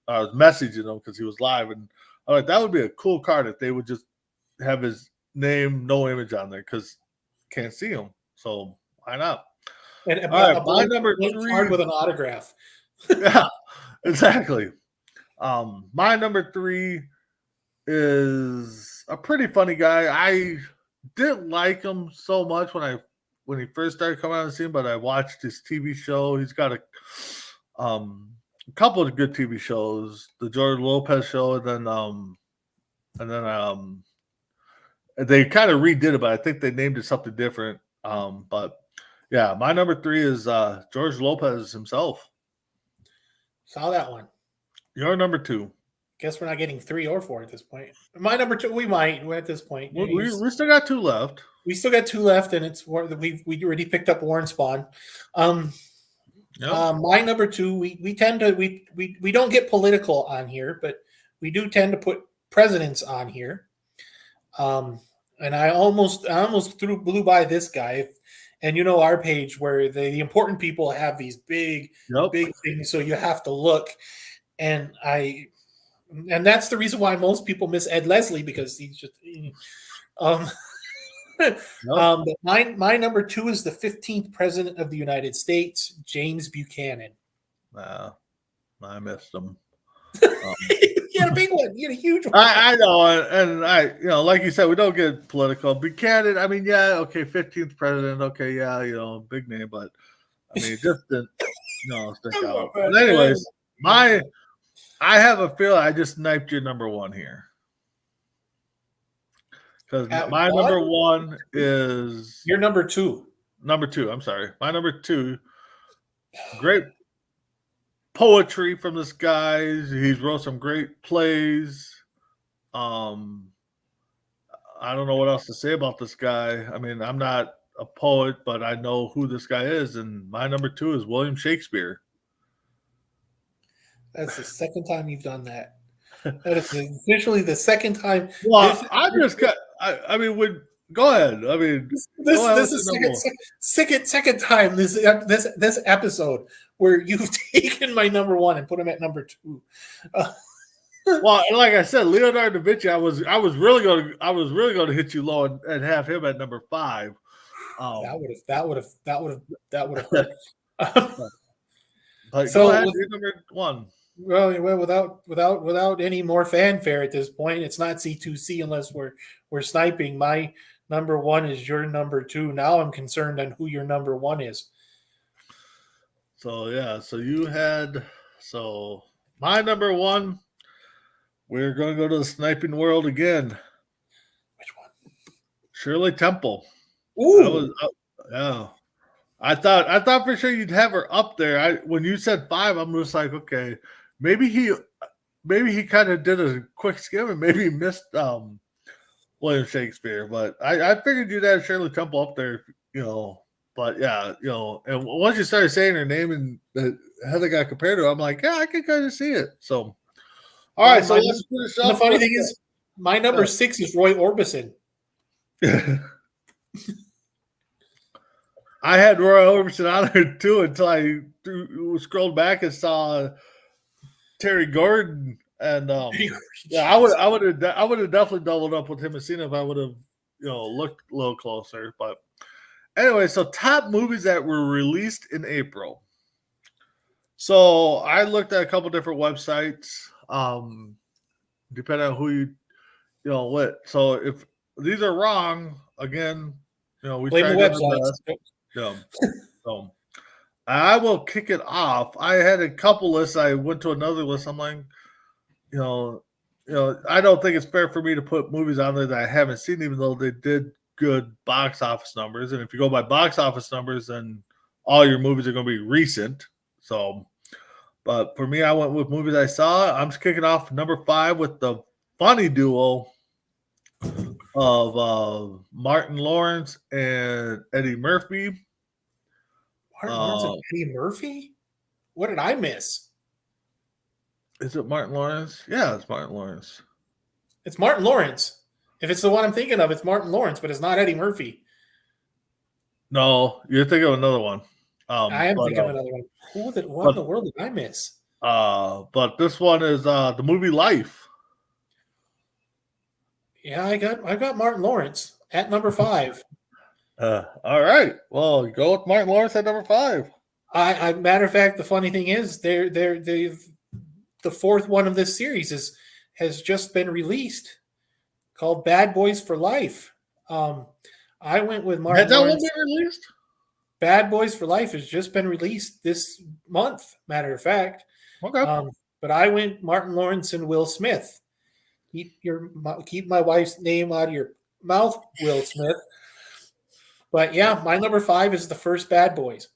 was messaging him because he was live, and I'm like, that would be a cool card if they would just have his name, no image on there, because can't see him. So why not? And my number 3 card with an autograph. Yeah, exactly. My number 3 is a pretty funny guy. I didn't like him so much when he first started coming on the scene, but I watched his TV show. He's got a couple of good TV shows, the George Lopez show, and then they kind of redid it, but I think they named it something different. But yeah, my number 3 is George Lopez himself. Saw that one. Your number 2. Guess we're not getting 3 or 4 at this point. My number 2, we might. We're at this point. We still got 2 left. We still got 2 left, and it's we already picked up Warren Spawn. Yep. My number 2, we tend to we don't get political on here, but we do tend to put presidents on here. And I almost blew by this guy. And our page where the important people have these big things, so you have to look. And that's the reason why most people miss Ed Leslie, because he's just but my number 2 is the 15th president of the United States, James Buchanan. Wow, I missed him. You had a big one. You had a huge one. I know, and I, like you said, we don't get political. Buchanan, I mean, yeah, okay, 15th president, okay, yeah, big name, but I mean, it just didn't, stick out. But anyways, my I have a feeling I just sniped your number one here. Because my number one is... Your number two. Number two, I'm sorry. My number two, great poetry from this guy. He's wrote some great plays. I don't know what else to say about this guy. I mean, I'm not a poet, but I know who this guy is. And my number two is William Shakespeare. That's the second time you've done that. That is officially the second time. Well, I mean, go ahead. I mean, this is second time this episode where you've taken my number one and put him at number two. Well, like I said, Leonardo da Vinci. I was really going to hit you low and have him at number 5. That would have hurt. But so go ahead, number 1. Well, without any more fanfare at this point, it's not C2C unless we're sniping. My number 1 is your number 2. Now I'm concerned on who your number 1 is. So my number 1. We're going to go to the sniping world again. Which one? Shirley Temple. Ooh. I thought for sure you'd have her up there. When you said 5, I'm just like, okay, maybe he kind of did a quick skim and maybe he missed William Shakespeare. But I figured you'd have Shirley Temple up there, But yeah, and once you started saying her name and how they got compared to her, I'm like, yeah, I can kind of see it. So. All right, so let's finish up. The funny thing is, my number 6 is Roy Orbison. I had Roy Orbison on there too until I scrolled back and saw Terry Gordon, and I would have definitely doubled up with him and seen if I would have looked a little closer. But anyway, so top movies that were released in April. So I looked at a couple different websites. Depending on who what. So if these are wrong, again, we blame try the websites. So I will kick it off. I had a couple lists. I went to another list. I'm like, I don't think it's fair for me to put movies on there that I haven't seen, even though they did good box office numbers. And if you go by box office numbers, then all your movies are going to be recent. So. But for me, I went with movies I saw. I'm just kicking off number 5 with the funny duo of Martin Lawrence and Eddie Murphy. Martin Lawrence and Eddie Murphy? What did I miss? Is it Martin Lawrence? Yeah, it's Martin Lawrence. It's Martin Lawrence. If it's the one I'm thinking of, it's Martin Lawrence, but it's not Eddie Murphy. No, you're thinking of another one. I am thinking of another one. What in the world did I miss? But this one is the movie Life. Yeah, I got Martin Lawrence at number 5. All right. Well, go with Martin Lawrence at number 5. I matter of fact, the funny thing is, the 4th one of this series has just been released, called Bad Boys for Life. I went with Martin. Has that Lawrence. one been released? Bad Boys for Life has just been released this month, matter of fact. Okay. But I went Martin Lawrence and Will Smith. Keep my wife's name out of your mouth, Will Smith. But yeah, my number 5 is the first Bad Boys.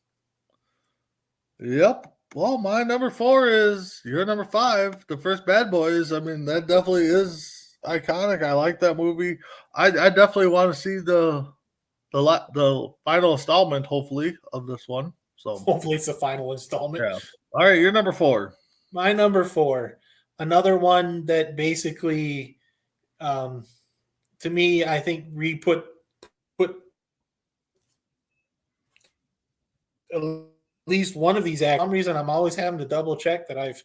Yep. Well, my number 4 is your number 5, the first Bad Boys. I mean, that definitely is iconic. I like that movie. I definitely want to see the final installment, hopefully, of this one. So hopefully it's the final installment. Yeah. All right, your number 4. My number 4, another one that basically, to me, I think put at least one of these acts. For some reason, I'm always having to double check that I've.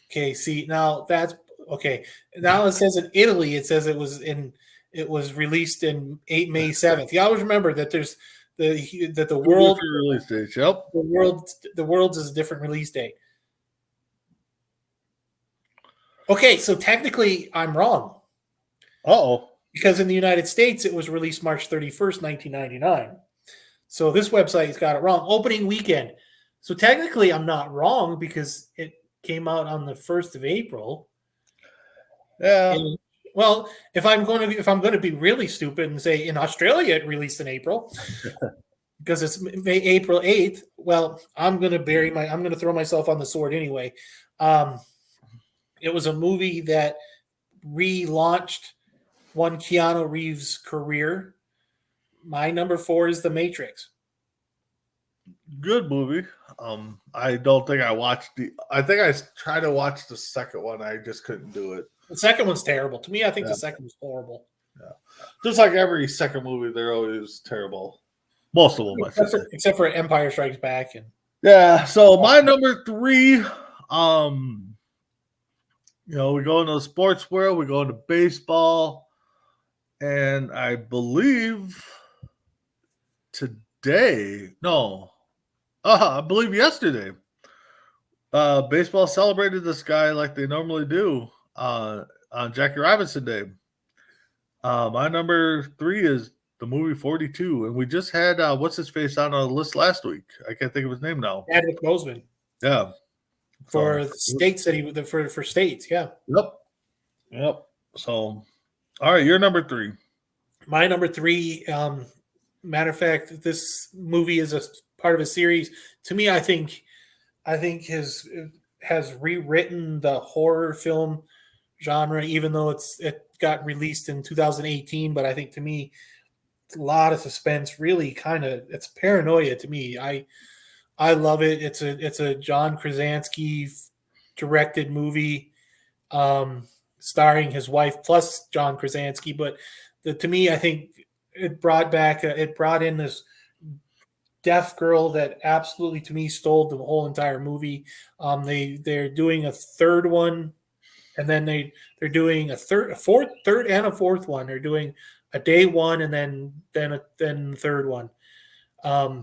Okay, see now that's okay. Now it says in Italy, it says it was released in May 7th. You always remember that there's the world release date. Yep. The world's is a different release date. Okay, so technically I'm wrong. Uh-oh. Because in the United States it was released March 31st, 1999. So this website's got it wrong. Opening weekend. So technically I'm not wrong because came out on the 1st of April. Yeah. And, well, if I'm going to be really stupid and say in Australia it released in April because it's April 8th, well, I'm going to throw myself on the sword anyway. It was a movie that relaunched one Keanu Reeves' career. My number 4 is The Matrix. Good movie. I don't think I watched I think I tried to watch the second one. I just couldn't do it. The second one's terrible. To me, I think the second was horrible. Yeah. Just like every second movie, they're always terrible. Most of them, except for Empire Strikes Back. Yeah. So my number 3, we go into the sports world, we go into baseball, and I believe yesterday, baseball celebrated this guy like they normally do on Jackie Robinson Day. My number 3 is the movie 42, and we just had what's his face on the list last week. I can't think of his name now. Chadwick Boseman. Yeah, for states that for states. Yeah. Yep. So, all right, your number 3. My number 3. Matter of fact, this movie is a part of a series. To me, I think has rewritten the horror film genre, even though it got released in 2018. But I think to me, it's a lot of suspense. Really, it's paranoia to me. I love it. It's a John Krasinski directed movie, starring his wife plus John Krasinski. But to me, I think it brought in this deaf girl that absolutely, to me, stole the whole entire movie. They're doing a third one, and then they're doing a third and a fourth one. They're doing a day one and then the third one. To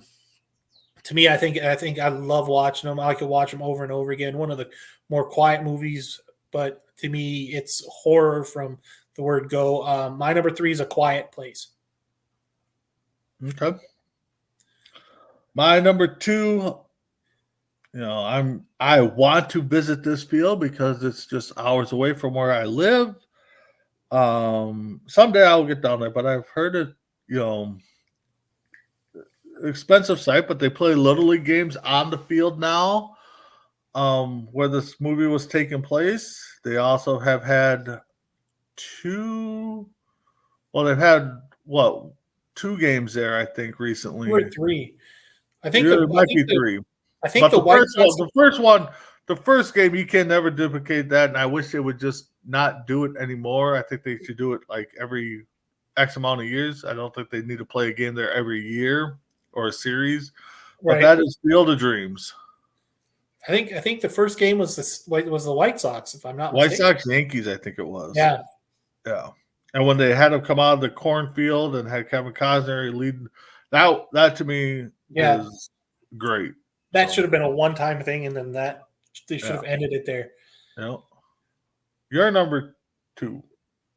me, I think I love watching them. I could watch them over and over again. One of the more quiet movies, but to me, it's horror from the word go. My number 3 is A Quiet Place. Okay. My number 2, I want to visit this field because it's just hours away from where I live. Someday I'll get down there, but I've heard it, expensive site, but they play Little League games on the field now, where this movie was taking place. They also have had 2 games there, I think, recently. 2 or 3. I think it might be 3. I think the first game, you can never duplicate that, and I wish they would just not do it anymore. I think they should do it like every X amount of years. I don't think they need to play a game there every year or a series. But that is Field of Dreams. I think the first game was the White Sox, if I'm not mistaken. White Sox Yankees, I think it was. Yeah. Yeah. And when they had him come out of the cornfield and had Kevin Costner leading, that to me is great. That should have been a one-time thing, and then they should have ended it there. Yeah. Your number 2.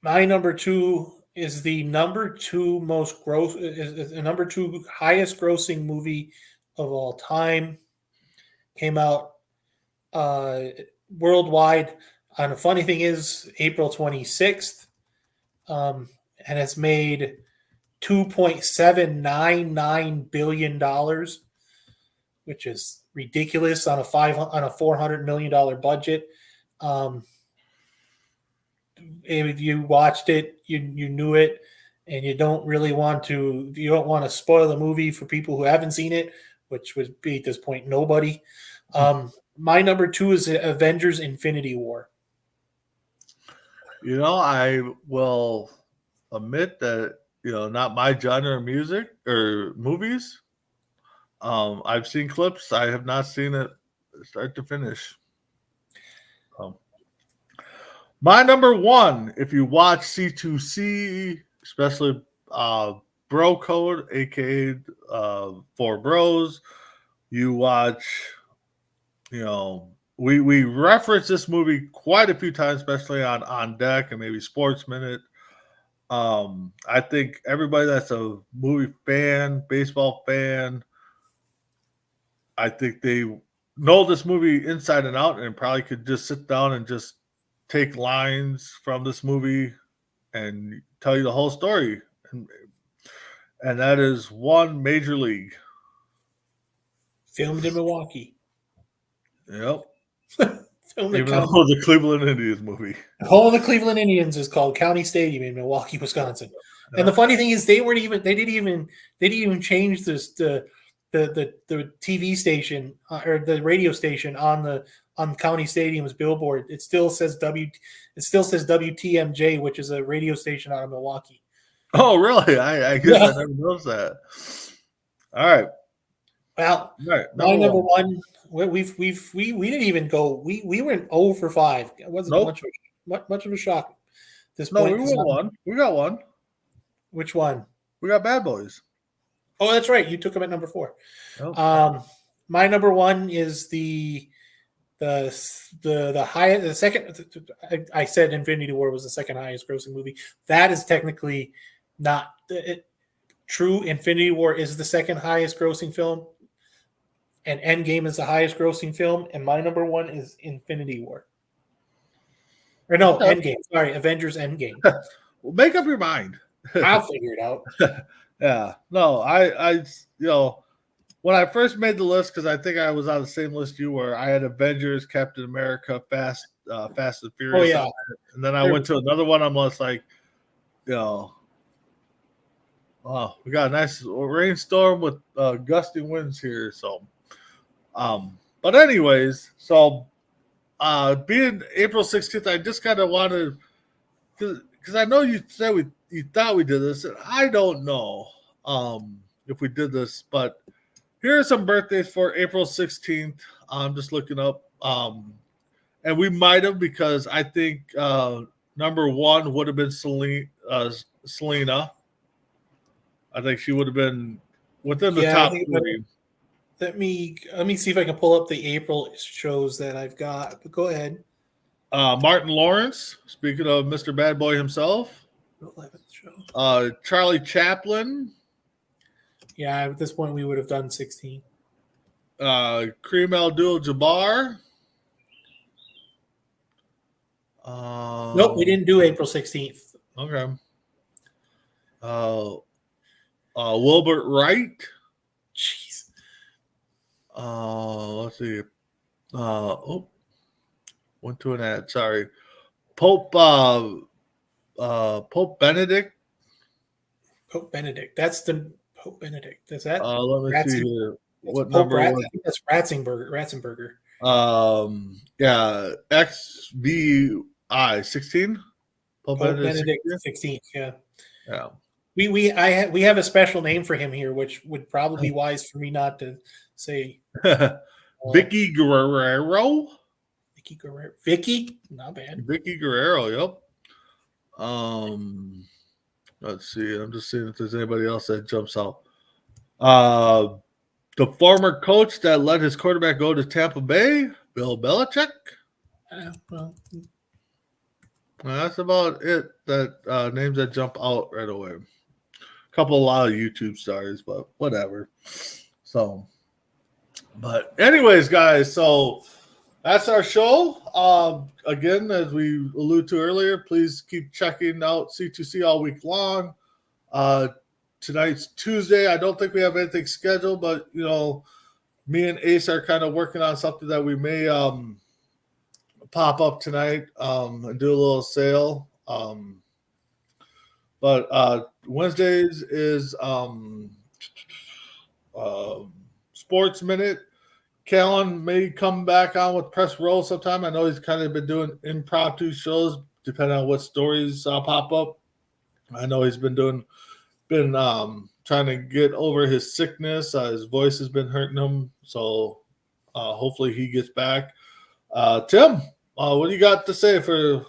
My number 2 is the number 2 highest grossing movie of all time. Came out worldwide. And the funny thing is, April 26th, and it's made $2.799 billion, which is ridiculous on a $400 million budget. If you watched it, you knew it, and you don't want to spoil the movie for people who haven't seen it, which would be at this point nobody. My number 2 is Avengers: Infinity War. I will admit that not my genre of music or movies. I've seen clips. I have not seen it start to finish. My number 1, if you watch C2C, especially Bro Code, aka 4 Bros, you watch, we reference this movie quite a few times, especially on Deck and maybe Sports Minute. I think everybody that's a movie fan, baseball fan, I think they know this movie inside and out and probably could just sit down and just take lines from this movie and tell you the whole story. And that is One Major League. Filmed in Milwaukee. Yep. Filmed Even though the Cleveland Indians movie. The home of the Cleveland Indians is called County Stadium in Milwaukee, Wisconsin. Yeah. And the funny thing is, they didn't even change this the TV station or the radio station on County Stadium's billboard. It still says WTMJ, which is a radio station out of Milwaukee. Oh, really? I guess I never noticed that. All right. Well, my number one. We didn't even go. We went 0 for 5. It wasn't much of a shock. This point, we won one. We got one. Which one? We got Bad Boys. Oh, that's right. You took them at number 4. Oh. My number one is the highest. The second. I said Infinity War was the second highest grossing movie. That is technically not true. Infinity War is the second highest grossing film. And Endgame is the highest grossing film, and my number one is Infinity War. Or no, Endgame. Sorry, Avengers Endgame. Well, make up your mind. I'll figure it out. Yeah. No, I when I first made the list, because I think I was on the same list you were, I had Avengers, Captain America, Fast and Furious. Oh, yeah. And then I went to another one. I'm just like, wow, we got a nice rainstorm with gusty winds here. So, but anyways, so being April 16th, I just kind of wanted, because I know you said you thought we did this, and I don't know if we did this, but here are some birthdays for April 16th. I'm just looking up, and we might have, because I think number one would have been Selena. I think she would have been within the top 3. Let me see if I can pull up the April shows that I've got. But go ahead. Martin Lawrence, speaking of Mr. Bad Boy himself. 11th show. Charlie Chaplin. Yeah, at this point we would have done 16. Kareem Abdul-Jabbar. Nope, we didn't do April 16th. Okay. Wilbur Wright. Jeez. Let's see. Went to an ad. Sorry. Pope Benedict. Pope Benedict. That's the Pope Benedict. Is that? Let me see here. What Pope number? I think that's Ratzenberger. Yeah. XVI 16. Pope Benedict 16. Yeah. Yeah. We have a special name for him here, which would probably be wise for me not to say. Vicky Guerrero. Vicky, not bad. Vicky Guerrero. Yep. Let's see. I'm just seeing if there's anybody else that jumps out. The former coach that let his quarterback go to Tampa Bay, Bill Belichick. Well, that's about it. That names that jump out right away. A lot of YouTube stars, but whatever. So, but anyways, guys, so that's our show. Again, as we alluded to earlier, please keep checking out C2C all week long. Tonight's Tuesday. I don't think we have anything scheduled, but me and Ace are kind of working on something that we may pop up tonight and do a little sale. But Wednesdays is Sports Minute. Callan may come back on with Press Roll sometime. I know he's kind of been doing impromptu shows depending on what stories pop up. I know he's been trying to get over his sickness. His voice has been hurting him. So hopefully he gets back. Tim, what do you got to say for...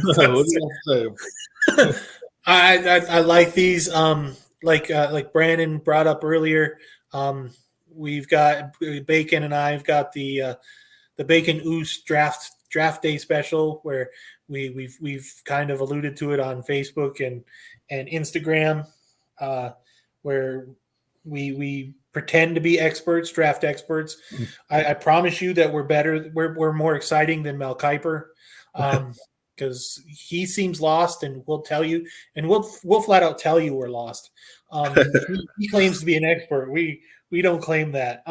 What do you say? I like these. Like Brandon brought up earlier. We've got Bacon and I've got the Bacon Oos draft day special where we've kind of alluded to it on Facebook and Instagram, where we pretend to be experts, draft experts. I promise you that we're better. We're more exciting than Mel Kiper, because he seems lost, and we'll tell you, and we'll flat out tell you we're lost. He claims to be an expert. We don't claim that.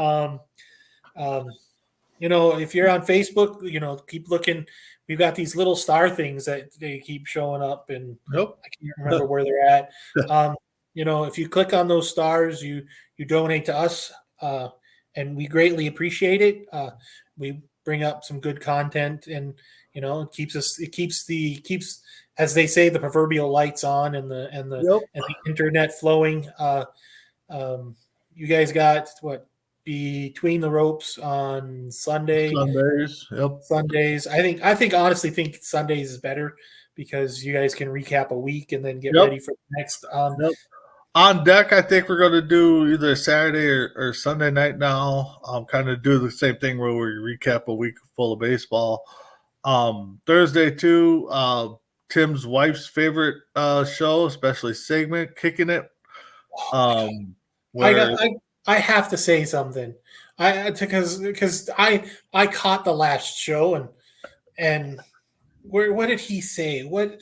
If you're on Facebook, keep looking. We've got these little star things that they keep showing up, and Nope. I can't remember where they're at. If you click on those stars, you donate to us, and we greatly appreciate it. We bring up some good content, and it keeps, as they say, the proverbial lights on and the internet flowing. You guys got what? Between the Ropes on Sundays. Yep. Sundays. I honestly think Sundays is better because you guys can recap a week and then get ready for the next. On deck, I think we're going to do either Saturday or Sunday night now. Kind of do the same thing where we recap a week full of baseball. Thursday too. Tim's wife's favorite show, especially segment, Kicking It. I have to say something. Because I caught the last show and what did he say? What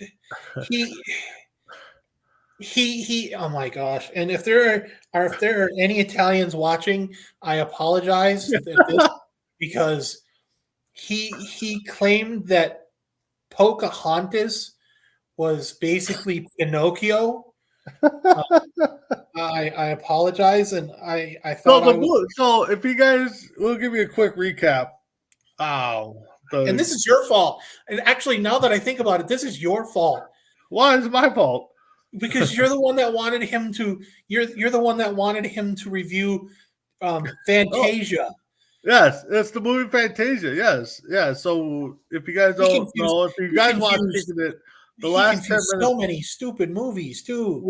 he oh my gosh. And if there are any Italians watching, I apologize because he claimed that Pocahontas was basically Pinocchio. I apologize, and I thought so if you guys, we'll give you a quick recap. And this is your fault. And actually, now that I think about it, this is your fault. Why is it my fault? Because you're the one that wanted him to. You're the one that wanted him to review Fantasia. Yes, it's the movie Fantasia. Yes, yeah. So if you guys don't know, if you guys watch Kicking It. The last 10 minutes, so many stupid movies too.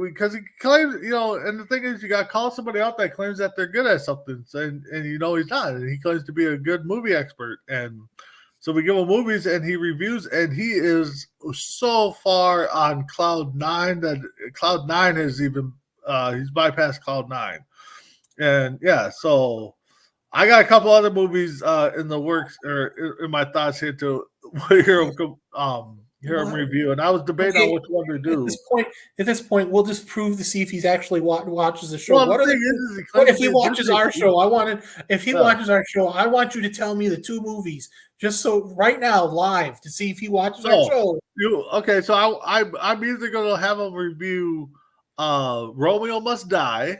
Because he claims, and the thing is, you got to call somebody out that claims that they're good at something, and he's not. And he claims to be a good movie expert, and so we give him movies, and he reviews, and he is so far on cloud 9 that cloud 9 has even he's bypassed cloud 9, and yeah, so I got a couple other movies in the works or in my thoughts here to hear him review, and I was debating on which one to do. At this point, we'll just prove to see if he's actually watches the show. Well, what if he watches our show? Watches our show, I want you to tell me the 2 movies, just so right now, live, to see if he watches our show. So I'm either going to have him review Romeo Must Die.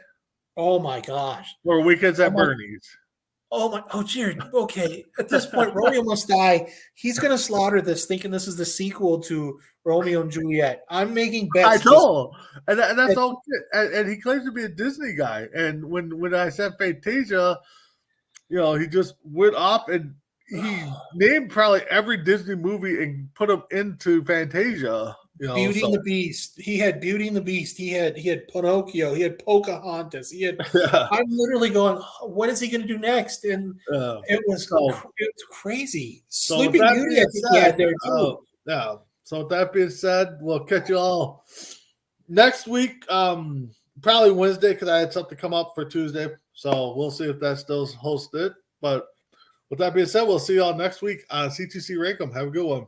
Oh my gosh! Or Weekends at Bernie's. Jared. Okay, at this point, Romeo Must Die. He's going to slaughter this, thinking this is the sequel to Romeo and Juliet. I'm making bets. I know, and that's all. And he claims to be a Disney guy. And when I said Fantasia, he just went off and he named probably every Disney movie and put them into Fantasia. Beauty and the Beast. He had Beauty and the Beast. He had Pinocchio. He had Pocahontas. I'm literally going, what is he going to do next? And it was crazy. Sleeping Beauty, I think he had there too. Yeah. So with that being said, we'll catch you all next week. Probably Wednesday because I had something come up for Tuesday. So we'll see if that still hosted. But with that being said, we'll see you all next week on C2C Rankem. Have a good one.